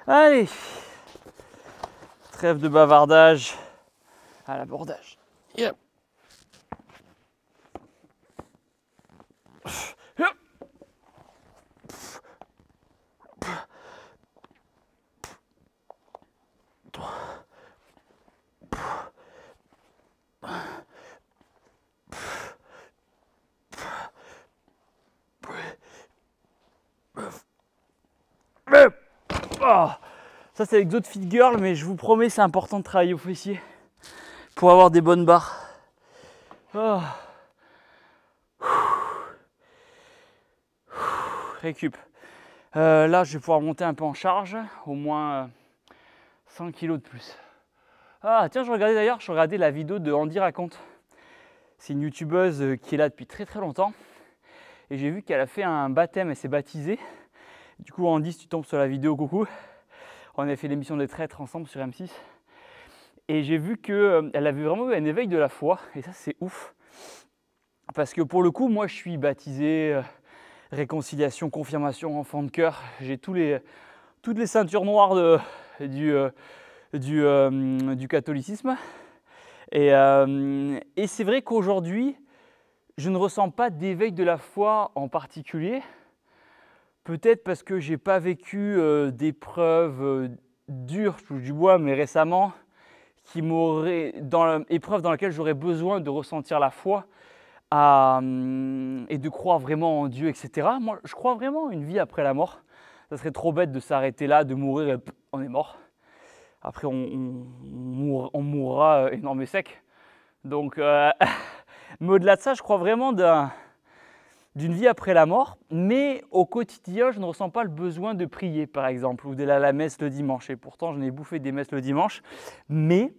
Allez. Trêve de bavardage à l'abordage. Yep. Oh, ça c'est l'exo de fit girl, mais je vous promets c'est important de travailler au fessier pour avoir des bonnes barres. Oh. Récup. Là je vais pouvoir monter un peu en charge, au moins 100 kg de plus. Ah tiens, je regardais la vidéo de Andy Raconte. C'est une youtubeuse qui est là depuis très très longtemps. Et j'ai vu qu'elle a fait un baptême, elle s'est baptisée. Du coup, Andy, si tu tombes sur la vidéo, coucou. On avait fait l'émission des traîtres ensemble sur M6. Et j'ai vu qu'elle avait vraiment eu un éveil de la foi. Et ça, c'est ouf. Parce que pour le coup, moi, je suis baptisé, réconciliation, confirmation, enfant de cœur. J'ai toutes les ceintures noires du catholicisme. Et c'est vrai qu'aujourd'hui, je ne ressens pas d'éveil de la foi en particulier. Peut-être parce que je n'ai pas vécu d'épreuves dures, je touche du bois, mais récemment, épreuve dans laquelle j'aurais besoin de ressentir la foi et de croire vraiment en Dieu, etc. Moi, je crois vraiment en une vie après la mort. Ça serait trop bête de s'arrêter là, de mourir et on est mort. Après, on mourra énorme et sec. Donc, mais au-delà de ça, je crois vraiment d'une vie après la mort. Mais au quotidien, je ne ressens pas le besoin de prier, par exemple, ou d'aller à la messe le dimanche. Et pourtant, je n'ai bouffé des messes le dimanche. Mais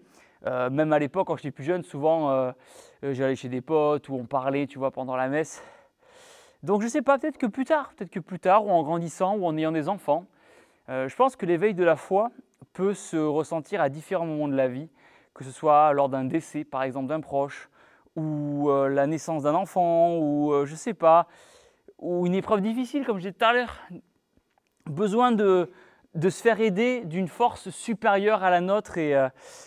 même à l'époque, quand j'étais plus jeune, souvent, j'allais chez des potes où on parlait, tu vois, pendant la messe. Donc, je ne sais pas, peut-être que plus tard, ou en grandissant, ou en ayant des enfants, je pense que l'éveil de la foi peut se ressentir à différents moments de la vie, que ce soit lors d'un décès, par exemple, d'un proche, ou la naissance d'un enfant, ou je ne sais pas, ou une épreuve difficile, comme je disais tout à l'heure. Besoin de se faire aider d'une force supérieure à la nôtre.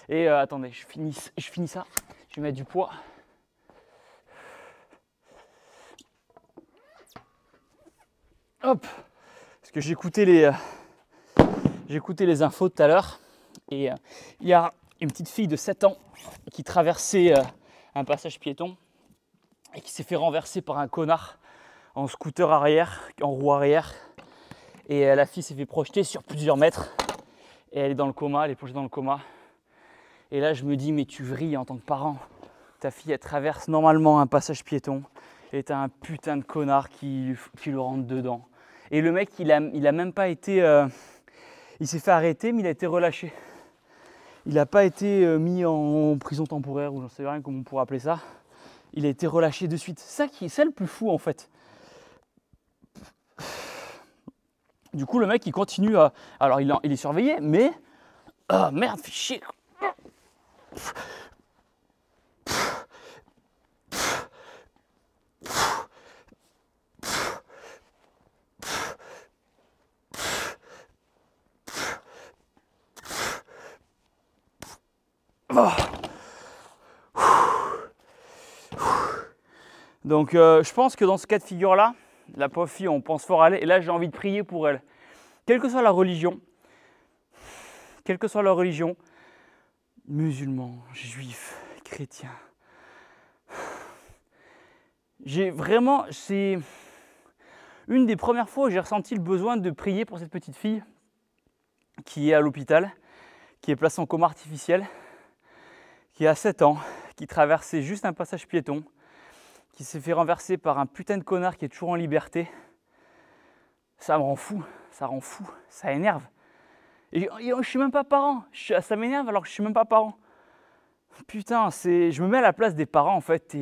Attendez, je finis ça, je vais mettre du poids. Hop, parce que j'écoutais les infos tout à l'heure et il y a une petite fille de 7 ans qui traversait un passage piéton et qui s'est fait renverser par un connard en scooter arrière, en roue arrière. Et la fille s'est fait projeter sur plusieurs mètres et elle est dans le coma, elle est plongée dans le coma. Et là je me dis, mais tu vrilles en tant que parent. Ta fille elle traverse normalement un passage piéton et t'as un putain de connard qui le rentre dedans. Et le mec il a même pas été... il s'est fait arrêter mais il a été relâché. Il n'a pas été mis en prison temporaire ou j'en sais rien comment on pourrait appeler ça. Il a été relâché de suite. C'est le plus fou en fait. Du coup le mec il continue à... Alors il est surveillé mais... Ah merde, fais chier. Donc je pense que dans ce cas de figure-là, la pauvre fille, on pense fort à elle. Et là, j'ai envie de prier pour elle. Quelle que soit la religion, musulman, juif, chrétien. C'est une des premières fois où j'ai ressenti le besoin de prier pour cette petite fille qui est à l'hôpital, qui est placée en coma artificiel, qui a 7 ans, qui traversait juste un passage piéton, qui s'est fait renverser par un putain de connard qui est toujours en liberté. Ça me rend fou, ça énerve. Et je suis même pas parent, ça m'énerve alors que je suis même pas parent. Putain, je me mets à la place des parents en fait,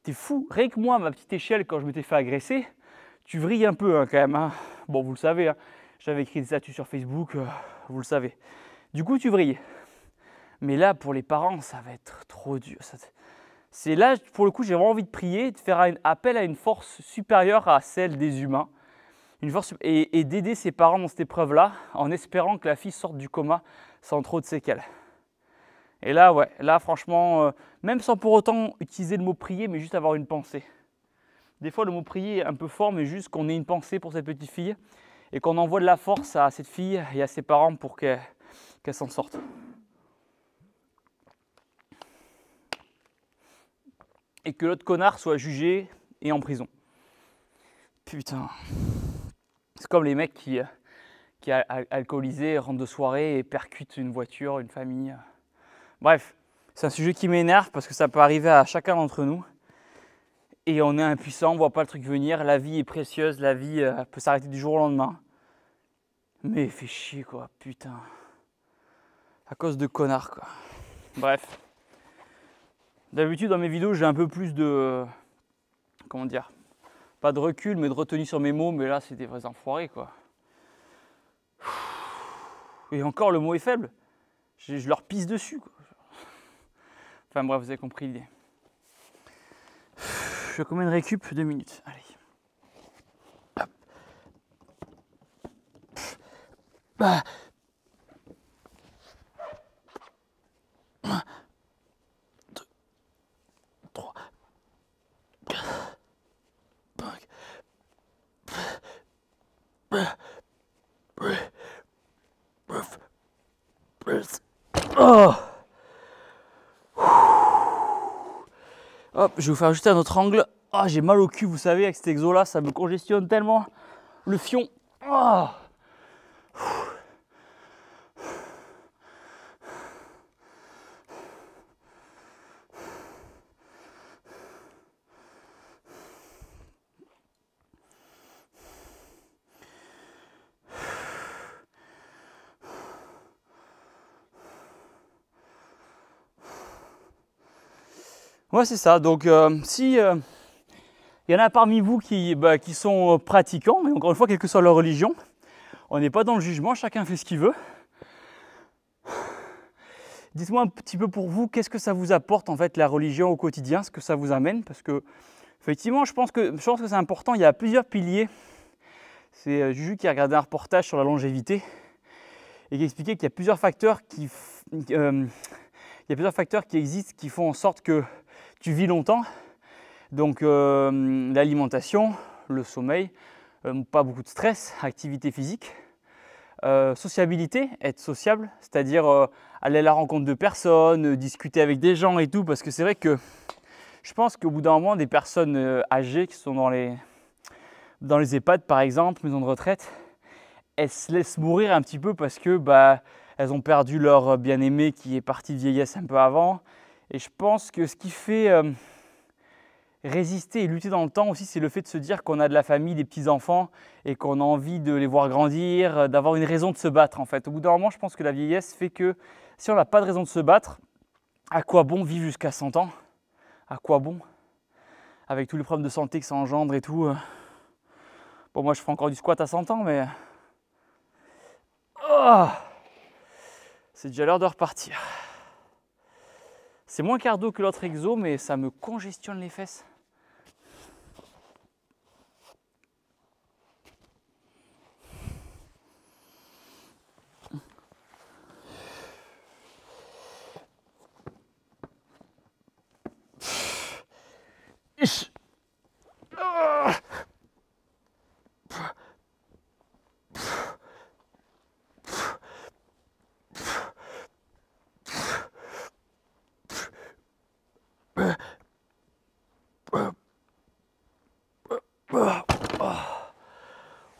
t'es fou. Rien que moi, à ma petite échelle, quand je m'étais fait agresser, tu vrilles un peu hein, quand même. Hein. Bon, vous le savez, hein, j'avais écrit des statuts sur Facebook, vous le savez. Du coup, tu vrilles. Mais là, pour les parents, ça va être trop dur. C'est là, pour le coup, j'ai vraiment envie de prier, de faire un appel à une force supérieure à celle des humains. Et d'aider ses parents dans cette épreuve-là, en espérant que la fille sorte du coma sans trop de séquelles. Et là, ouais, là franchement, même sans pour autant utiliser le mot prier, mais juste avoir une pensée. Des fois, le mot prier est un peu fort, mais juste qu'on ait une pensée pour cette petite fille et qu'on envoie de la force à cette fille et à ses parents pour qu'elle s'en sorte. Et que l'autre connard soit jugé et en prison. Putain. C'est comme les mecs qui alcoolisés rentrent de soirée et percutent une voiture, une famille. Bref, c'est un sujet qui m'énerve parce que ça peut arriver à chacun d'entre nous. Et on est impuissant, on ne voit pas le truc venir. La vie est précieuse, la vie peut s'arrêter du jour au lendemain. Mais fait chier quoi, putain. À cause de connards quoi. Bref. D'habitude dans mes vidéos j'ai un peu plus de... comment dire, pas de recul mais de retenue sur mes mots. Mais là c'est des vrais enfoirés quoi. Et encore le mot est faible. Je leur pisse dessus quoi. Enfin bref, vous avez compris l'idée. Je fais combien de récup? 2 minutes. Allez. Hop. Bah. 1, 2, 3, 4, 5. Oh. Hop, je vais vous faire juste un autre angle. Ah, j'ai mal au cul, vous savez, avec cet exo là, ça me congestionne tellement le fion. Ah. Ouais, c'est ça. Donc, si il y en a parmi vous qui sont pratiquants, mais encore une fois, quelle que soit leur religion, on n'est pas dans le jugement, chacun fait ce qu'il veut. Dites-moi un petit peu pour vous, qu'est-ce que ça vous apporte en fait la religion au quotidien, ce que ça vous amène, parce que effectivement, je pense que c'est important. Il y a plusieurs piliers. C'est Juju qui a regardé un reportage sur la longévité et qui expliquait qu'il y a plusieurs facteurs qui existent qui font en sorte que tu vis longtemps. Donc l'alimentation, le sommeil, pas beaucoup de stress, activité physique, sociabilité, être sociable, c'est-à-dire aller à la rencontre de personnes, discuter avec des gens et tout, parce que c'est vrai que je pense qu'au bout d'un moment, des personnes âgées qui sont dans les EHPAD par exemple, maisons de retraite, elles se laissent mourir un petit peu parce que elles ont perdu leur bien-aimé qui est parti de vieillesse un peu avant. Et je pense que ce qui fait résister et lutter dans le temps aussi, c'est le fait de se dire qu'on a de la famille, des petits-enfants et qu'on a envie de les voir grandir, d'avoir une raison de se battre en fait. Au bout d'un moment, je pense que la vieillesse fait que si on n'a pas de raison de se battre, à quoi bon vivre jusqu'à 100 ans? À quoi bon? Avec tous les problèmes de santé que ça engendre et tout. Bon, moi je ferai encore du squat à 100 ans, mais oh, c'est déjà l'heure de repartir. C'est moins cardio que l'autre exo, mais ça me congestionne les fesses.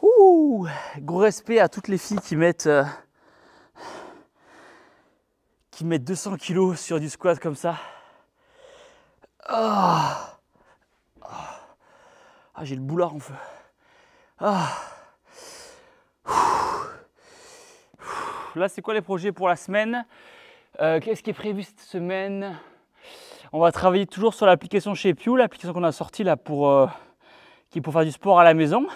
Ouh, gros respect à toutes les filles qui mettent 200 kilos sur du squat comme ça. Ah, j'ai le boulard en feu. Là, c'est quoi les projets pour la semaine? Qu'est-ce qui est prévu cette semaine? On va travailler toujours sur l'application Shapeю, l'application qu'on a sortie là qui est pour faire du sport à la maison,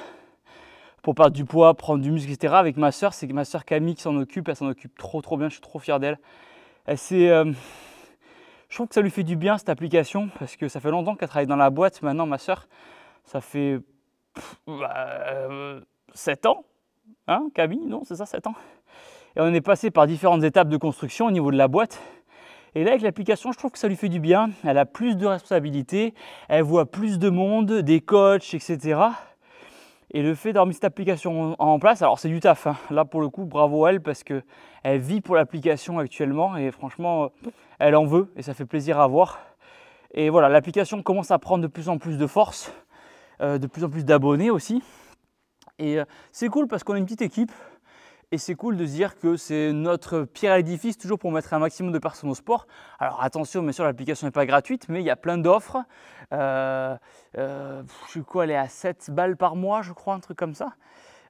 pour perdre du poids, prendre du muscle, etc. Avec ma soeur, c'est ma soeur Camille qui s'en occupe. Elle s'en occupe trop bien. Je suis trop fier d'elle. Je trouve que ça lui fait du bien cette application parce que ça fait longtemps qu'elle travaille dans la boîte. Maintenant, ma soeur, ça fait 7 ans, hein, Camille, non, c'est ça, 7 ans. Et on est passé par différentes étapes de construction au niveau de la boîte. Et là, avec l'application, je trouve que ça lui fait du bien. Elle a plus de responsabilités, elle voit plus de monde, des coachs, etc. Et le fait d'avoir mis cette application en place, alors c'est du taf, hein. Là pour le coup, bravo à elle parce qu'elle vit pour l'application actuellement et franchement, elle en veut et ça fait plaisir à voir. Et voilà, l'application commence à prendre de plus en plus de force, de plus en plus d'abonnés aussi. Et c'est cool parce qu'on a une petite équipe et c'est cool de se dire que c'est notre pierre à l'édifice toujours pour mettre un maximum de personnes au sport. Alors attention, bien sûr, l'application n'est pas gratuite, mais il y a plein d'offres. Je sais quoi, elle est à 7 balles par mois, je crois, un truc comme ça.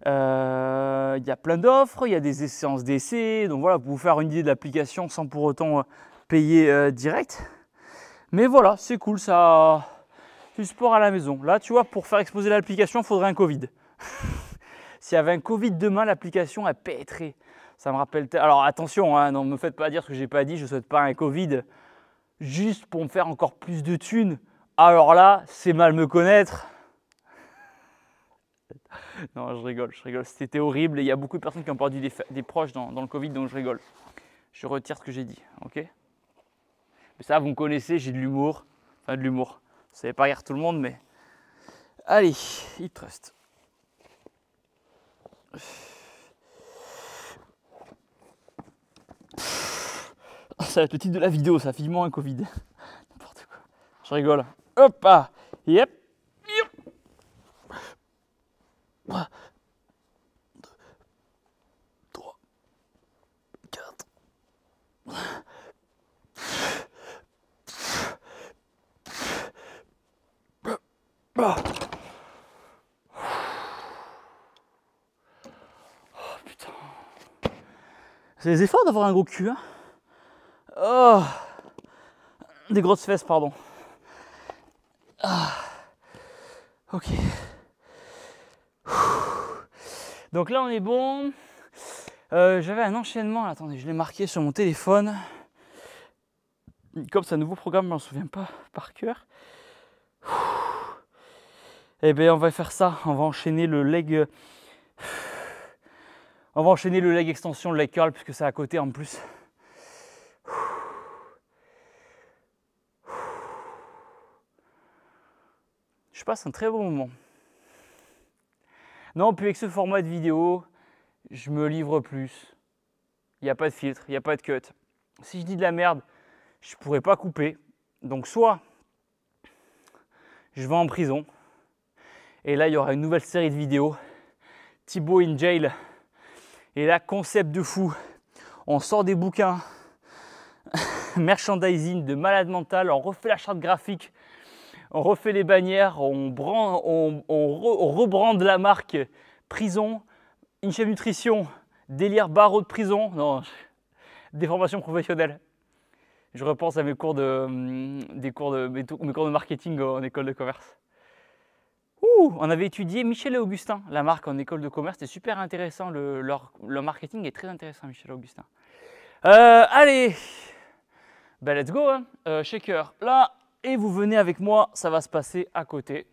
Il y a plein d'offres, il y a des séances d'essai. Donc voilà, pour vous faire une idée de l'application sans pour autant payer direct. Mais voilà, c'est cool, ça. Du sport à la maison. Là, tu vois, pour faire exploser l'application, il faudrait un Covid. S'il y avait un Covid demain, l'application, elle pèterait. Ça me rappelle... Alors attention, hein, ne me faites pas dire ce que je n'ai pas dit, je ne souhaite pas un Covid. Juste pour me faire encore plus de thunes. Alors là, c'est mal me connaître. Non, je rigole. C'était horrible et il y a beaucoup de personnes qui ont perdu des proches dans le Covid, donc je rigole. Je retire ce que j'ai dit, ok? Mais ça, vous me connaissez, j'ai de l'humour. Enfin, de l'humour. Ça ne fait pas rire tout le monde, mais... Allez, hip thrust. Ça va être le titre de la vidéo, ça, vivement un Covid. N'importe quoi. Je rigole. Hop, ah, yep. 1, 2, 3, 4. Oh putain. C'est des efforts d'avoir un gros cul, hein. Oh. Des grosses fesses, pardon. Ah. Ok. Donc là, on est bon. J'avais un enchaînement. Attendez, je l'ai marqué sur mon téléphone. Comme c'est un nouveau programme, je m'en souviens pas par cœur. Eh bien, on va faire ça. On va enchaîner le leg. On va enchaîner le leg extension, le leg curl, puisque c'est à côté en plus. Je passe un très bon moment. Non, puis avec ce format de vidéo, je me livre plus. Il n'y a pas de filtre, il n'y a pas de cut. Si je dis de la merde, je ne pourrais pas couper. Donc soit je vais en prison, et là il y aura une nouvelle série de vidéos, Thibaut in jail. Et là, concept de fou, on sort des bouquins, merchandising de malade mental, on refait la charte graphique, on refait les bannières, on rebrande la marque prison, InShape Nutrition, délire barreau de prison, non, déformation professionnelle. Je repense à mes cours de marketing en école de commerce. On avait étudié Michel et Augustin, la marque en école de commerce. C'était super intéressant. Leur marketing est très intéressant, Michel et Augustin. Allez, ben let's go. Hein. Shaker là, et vous venez avec moi. Ça va se passer à côté.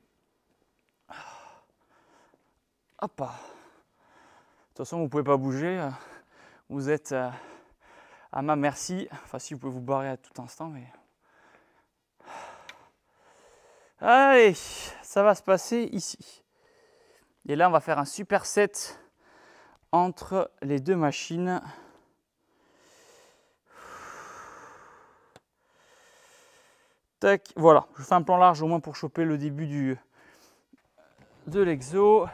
Hop. De toute façon, vous ne pouvez pas bouger. Vous êtes à ma merci. Enfin, si vous pouvez vous barrer à tout instant, mais. Allez, ça va se passer ici. Et là, on va faire un super set entre les deux machines. Tac, voilà. Je fais un plan large au moins pour choper le début de l'exo.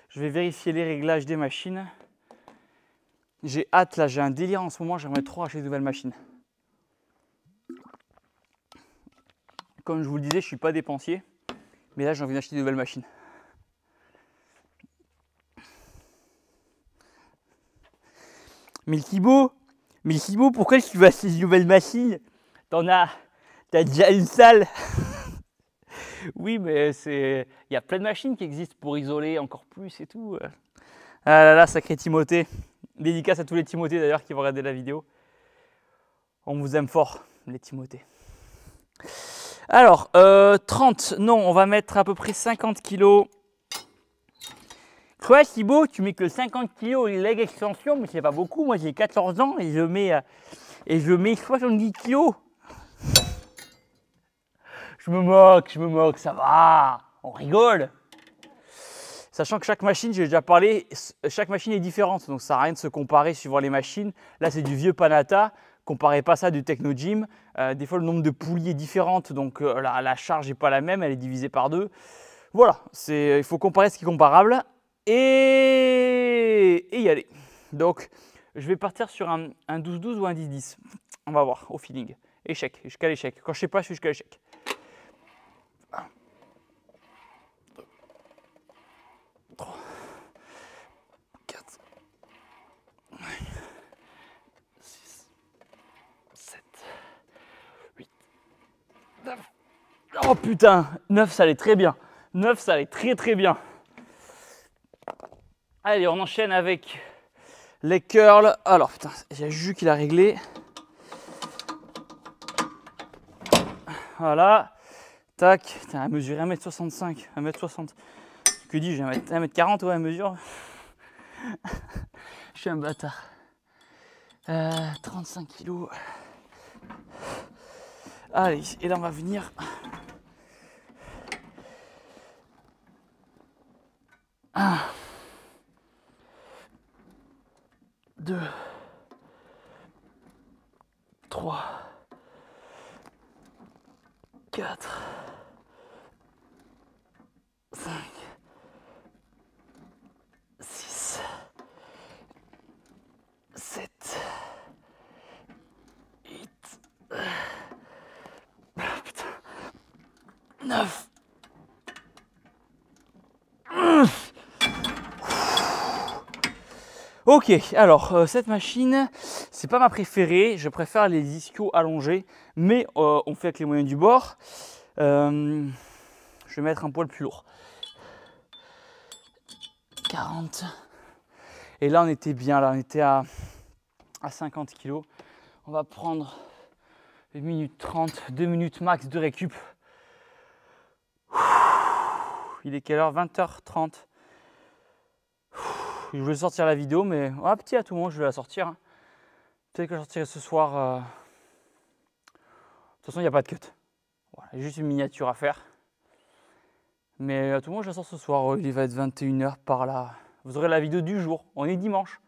Je vais vérifier les réglages des machines. J'ai hâte, là, j'ai un délire en ce moment. J'aimerais trop acheter de nouvelles machines. Comme je vous le disais, je ne suis pas dépensier. Mais là, j'ai envie d'acheter de nouvelles machines. Mais Thibaut, pourquoi tu vas acheter de nouvelles machines? T'as déjà une salle. Oui, mais il y a plein de machines qui existent pour isoler encore plus et tout. Ah là là, sacré Timothée. Dédicace à tous les Timothées d'ailleurs qui vont regarder la vidéo. On vous aime fort, les Timothées. Alors, 30, non, on va mettre à peu près 50 kg. Toi, Thibaut, tu mets que 50 kg leg extension, mais c'est pas beaucoup. Moi, j'ai 14 ans et je mets 70 kg. Je me moque, ça va, on rigole. Sachant que chaque machine, j'ai déjà parlé, chaque machine est différente, donc ça sert à rien de se comparer suivant les machines. Là, c'est du vieux Panata, comparez pas ça à du Techno Gym. Des fois, le nombre de poulies est différent, donc la charge n'est pas la même, elle est divisée par 2. Voilà, il faut comparer ce qui est comparable et y aller. Donc, je vais partir sur un 12-12 ou un 10-10. On va voir, au feeling. Échec, jusqu'à l'échec. Quand je sais pas, je suis jusqu'à l'échec. 1, 2, 3, 4, 5, 6, 7, 8, 9. Oh putain, 9 ça allait très bien. 9 ça allait très bien. Allez, on enchaîne avec les curls. Alors putain, j'ai Juju qui l'a réglé. Voilà. Tac. Putain, elle mesure 1m65, 1m60. Que dis-je, j'ai 1m40, ouais, elle mesure. Je suis un bâtard. 35 kg. Allez, et là on va venir. 1, 2, 3, 4, 5, 6, 7, 8, 9. Ok, alors cette machine, c'est pas ma préférée. Je préfère les ischios allongés, mais on fait avec les moyens du bord. Je vais mettre un poil plus lourd. 40. Et là, on était bien. Là, on était à 50 kg. On va prendre 1 minute 30, 2 minutes max de récup. Il est quelle heure? 20h30. Je vais sortir la vidéo, mais petit à tout moment, je vais la sortir. Hein. Peut-être que je sortirai ce soir. De toute façon, il n'y a pas de cut. Voilà, juste une miniature à faire. Mais à tout moment, je la sors ce soir. Il va être 21h par là. Vous aurez la vidéo du jour. On est dimanche.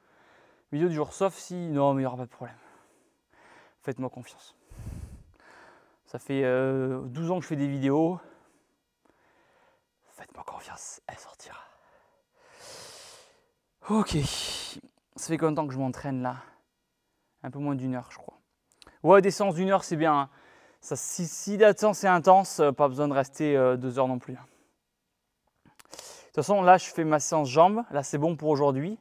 Vidéo du jour, sauf si... Non, mais il n'y aura pas de problème. Faites-moi confiance. Ça fait 12 ans que je fais des vidéos. Faites-moi confiance, elle sortira. Ok. Ça fait combien de temps que je m'entraîne là? Un peu moins d'1 heure, je crois. Ouais, des séances d'1 heure, c'est bien. Hein. Ça, si la séance est intense, pas besoin de rester 2 heures non plus. De toute façon, là, je fais ma séance jambes. Là, c'est bon pour aujourd'hui.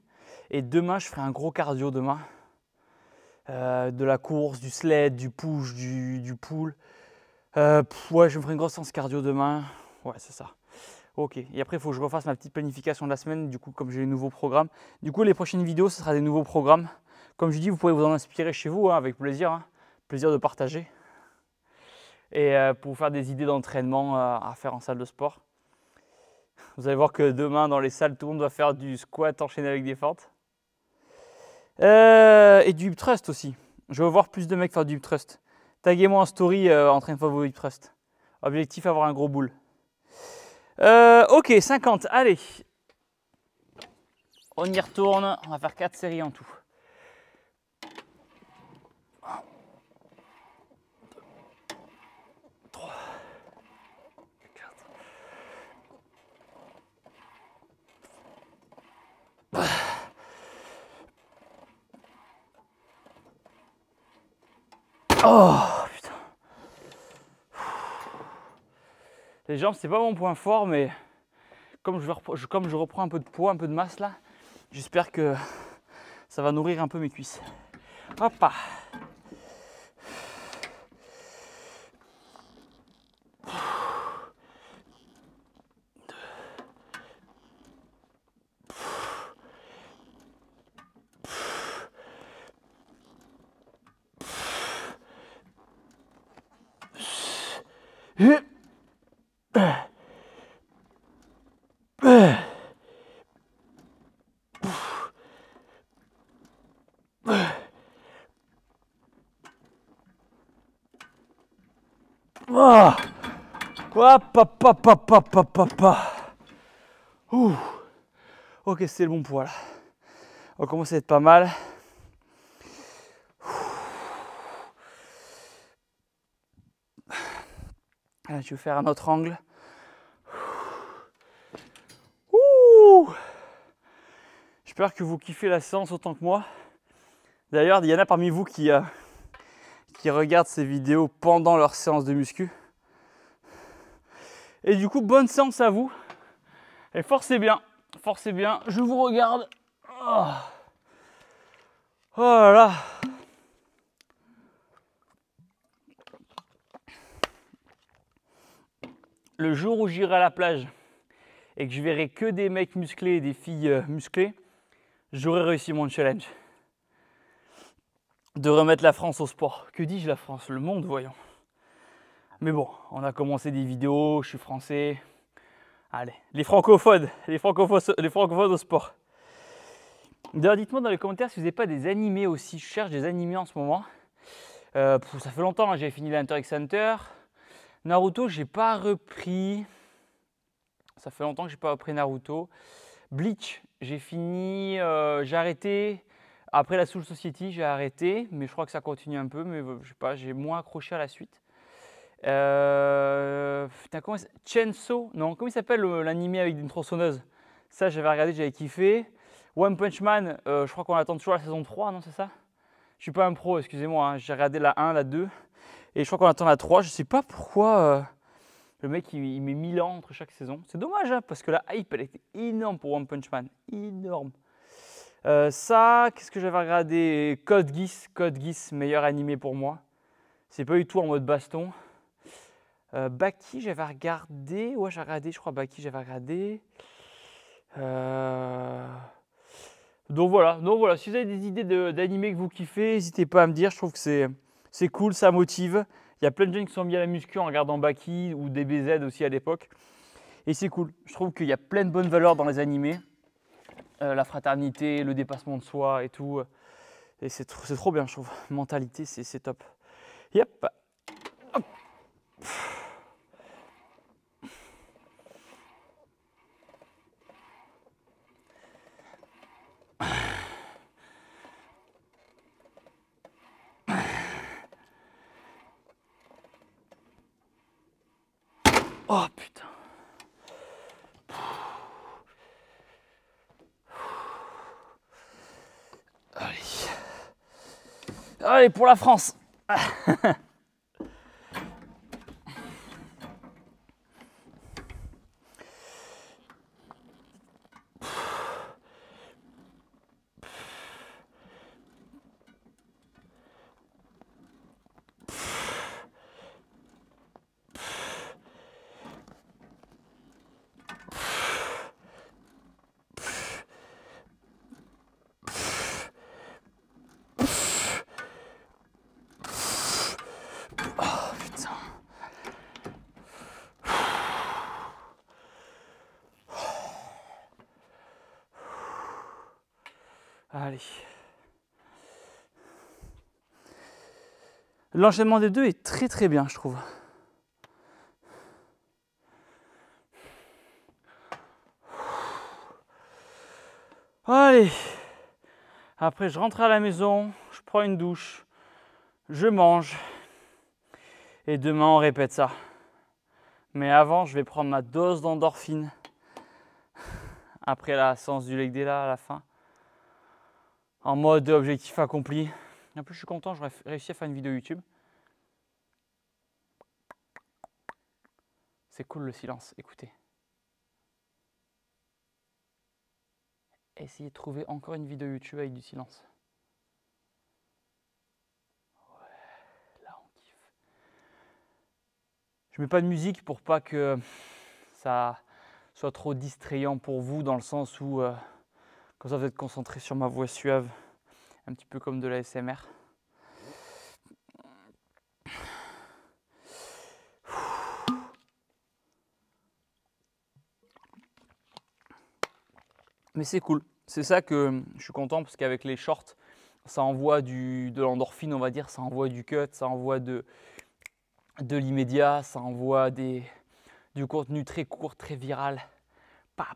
Et demain, je ferai un gros cardio demain. De la course, du sled, du push, du pull. Ouais, je me ferai une grosse séance cardio demain. Ouais, c'est ça. Ok. Et après, il faut que je refasse ma petite planification de la semaine. Du coup, comme j'ai les nouveaux programmes. Du coup, les prochaines vidéos, ce sera des nouveaux programmes. Comme je dis, vous pouvez vous en inspirer chez vous, hein, avec plaisir. Hein. Plaisir de partager. Et pour vous faire des idées d'entraînement à faire en salle de sport. Vous allez voir que demain, dans les salles, tout le monde doit faire du squat enchaîné avec des fentes. Et du hip thrust aussi. Je veux voir plus de mecs faire du hip thrust. Taguez-moi en story en train de faire vos hip thrust. Objectif, avoir un gros boule. Ok, 50, allez. On y retourne, on va faire 4 séries en tout. 1, 2, 3, 4. Oh putain. Les jambes, c'est pas mon point fort, mais comme je reprends un peu de poids, un peu de masse là, j'espère que ça va nourrir un peu mes cuisses. Hop. Oh. Ok, c'est le bon poids là. On commence à être pas mal. Là, je vais faire un autre angle. J'espère que vous kiffez la séance autant que moi. D'ailleurs, il y en a parmi vous qui regardent ces vidéos pendant leur séance de muscu. Et du coup, bonne séance à vous. Et forcez bien, je vous regarde. Oh là là. Le jour où j'irai à la plage et que je verrai que des mecs musclés et des filles musclées, j'aurai réussi mon challenge. De remettre la France au sport. Que dis-je la France? Le monde, voyons. Mais bon, on a commencé des vidéos, je suis français. Allez, les francophones au sport. D'ailleurs, dites-moi dans les commentaires si vous n'avez pas des animés aussi. Je cherche des animés en ce moment. Ça fait longtemps, hein, j'avais fini l'Hunter x Hunter. Naruto, j'ai pas repris. Ça fait longtemps que j'ai pas repris Naruto. Bleach, j'ai fini, j'ai arrêté. Après la Soul Society, j'ai arrêté, mais je crois que ça continue un peu, mais je sais pas, j'ai moins accroché à la suite. Putain, Chainsaw? Non, comment il s'appelle l'animé avec une tronçonneuse? Ça, j'avais regardé, j'avais kiffé. One Punch Man, je crois qu'on attend toujours la saison 3, non, c'est ça? Je suis pas un pro, excusez-moi, hein. J'ai regardé la 1, la 2, et je crois qu'on attend la 3. Je sais pas pourquoi le mec il met 1000 ans entre chaque saison. C'est dommage, hein, parce que la hype, elle était énorme pour One Punch Man. Énorme. Ça, qu'est-ce que j'avais regardé? Code Geass, meilleur animé pour moi. C'est pas du tout en mode baston. Baki, j'avais regardé. Ouais, j'ai regardé, je crois, Baki, j'avais regardé. Donc voilà, si vous avez des idées d'animés que vous kiffez, n'hésitez pas à me dire. Je trouve que c'est cool, ça motive. Il y a plein de jeunes qui sont mis à la muscu en regardant Baki ou DBZ aussi à l'époque. Et c'est cool. Je trouve qu'il y a plein de bonnes valeurs dans les animés. La fraternité, le dépassement de soi et tout. Et c'est trop bien, je trouve. Mentalité, c'est top. Yep. Hop. Oh putain. Allez. Allez, pour la France. Allez. L'enchaînement des deux est très bien, je trouve. Allez. Après, je rentre à la maison, je prends une douche, je mange. Et demain, on répète ça. Mais avant, je vais prendre ma dose d'endorphine. Après la séance du leg day là, à la fin. En mode objectif accompli. En plus, je suis content, j'aurais réussi à faire une vidéo YouTube. C'est cool le silence, écoutez. Essayez de trouver encore une vidéo YouTube avec du silence. Ouais, là on kiffe. Je mets pas de musique pour pas que ça soit trop distrayant pour vous, dans le sens où comme ça vous êtes concentré sur ma voix suave, un petit peu comme de la l'ASMR. Mais c'est cool, c'est ça que je suis content, parce qu'avec les shorts, ça envoie de l'endorphine, on va dire, ça envoie du cut, ça envoie de l'immédiat, ça envoie du contenu très court, très viral. Pa.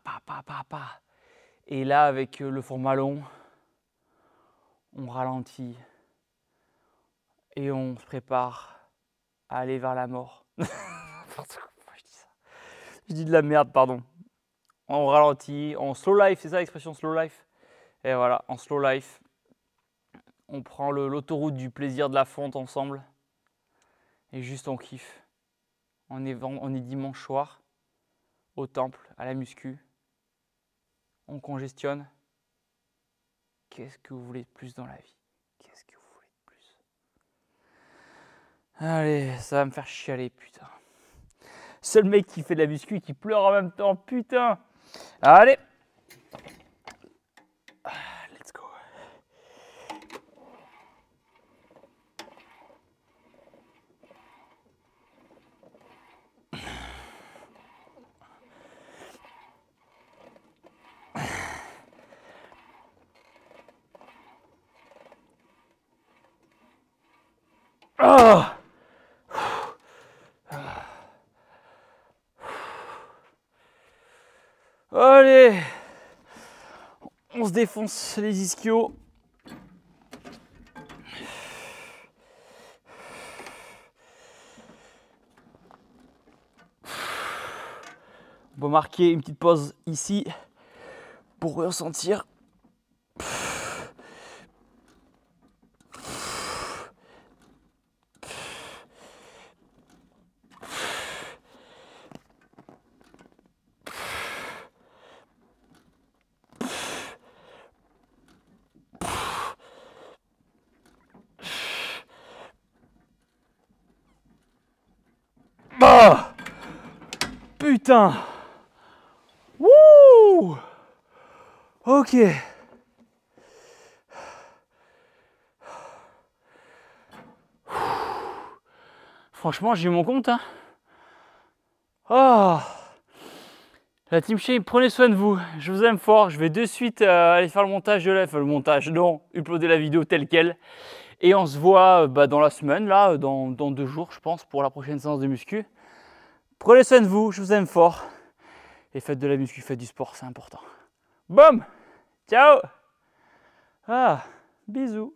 Et là, avec le format long, on ralentit et on se prépare à aller vers la mort. Pourquoi je dis ça? Je dis de la merde, pardon. On ralentit, en slow life, c'est ça l'expression slow life? Et voilà, en slow life, on prend l'autoroute du plaisir de la fonte ensemble. Et juste on kiffe. On est dimanche soir, au temple, à la muscu. On congestionne. Qu'est-ce que vous voulez de plus dans la vie? Qu'est-ce que vous voulez de plus? Allez, ça va me faire chialer, putain. Seul mec qui fait de la muscu et qui pleure en même temps, putain. Allez. Let's go. Oh. Allez, on se défonce les ischios. On peut marquer une petite pause ici pour ressentir. Ah, putain. Wouh. Ok. Franchement, j'ai eu mon compte. Hein. Oh. La Team Shape, prenez soin de vous. Je vous aime fort. Je vais de suite aller faire le montage de la... Enfin, le montage, non. Uploader la vidéo telle quelle. Et on se voit dans la semaine, là, dans 2 jours, je pense, pour la prochaine séance de muscu. Prenez soin de vous. Je vous aime fort. Et faites de la muscu, faites du sport, c'est important. Boum. Ciao. Ah, bisous.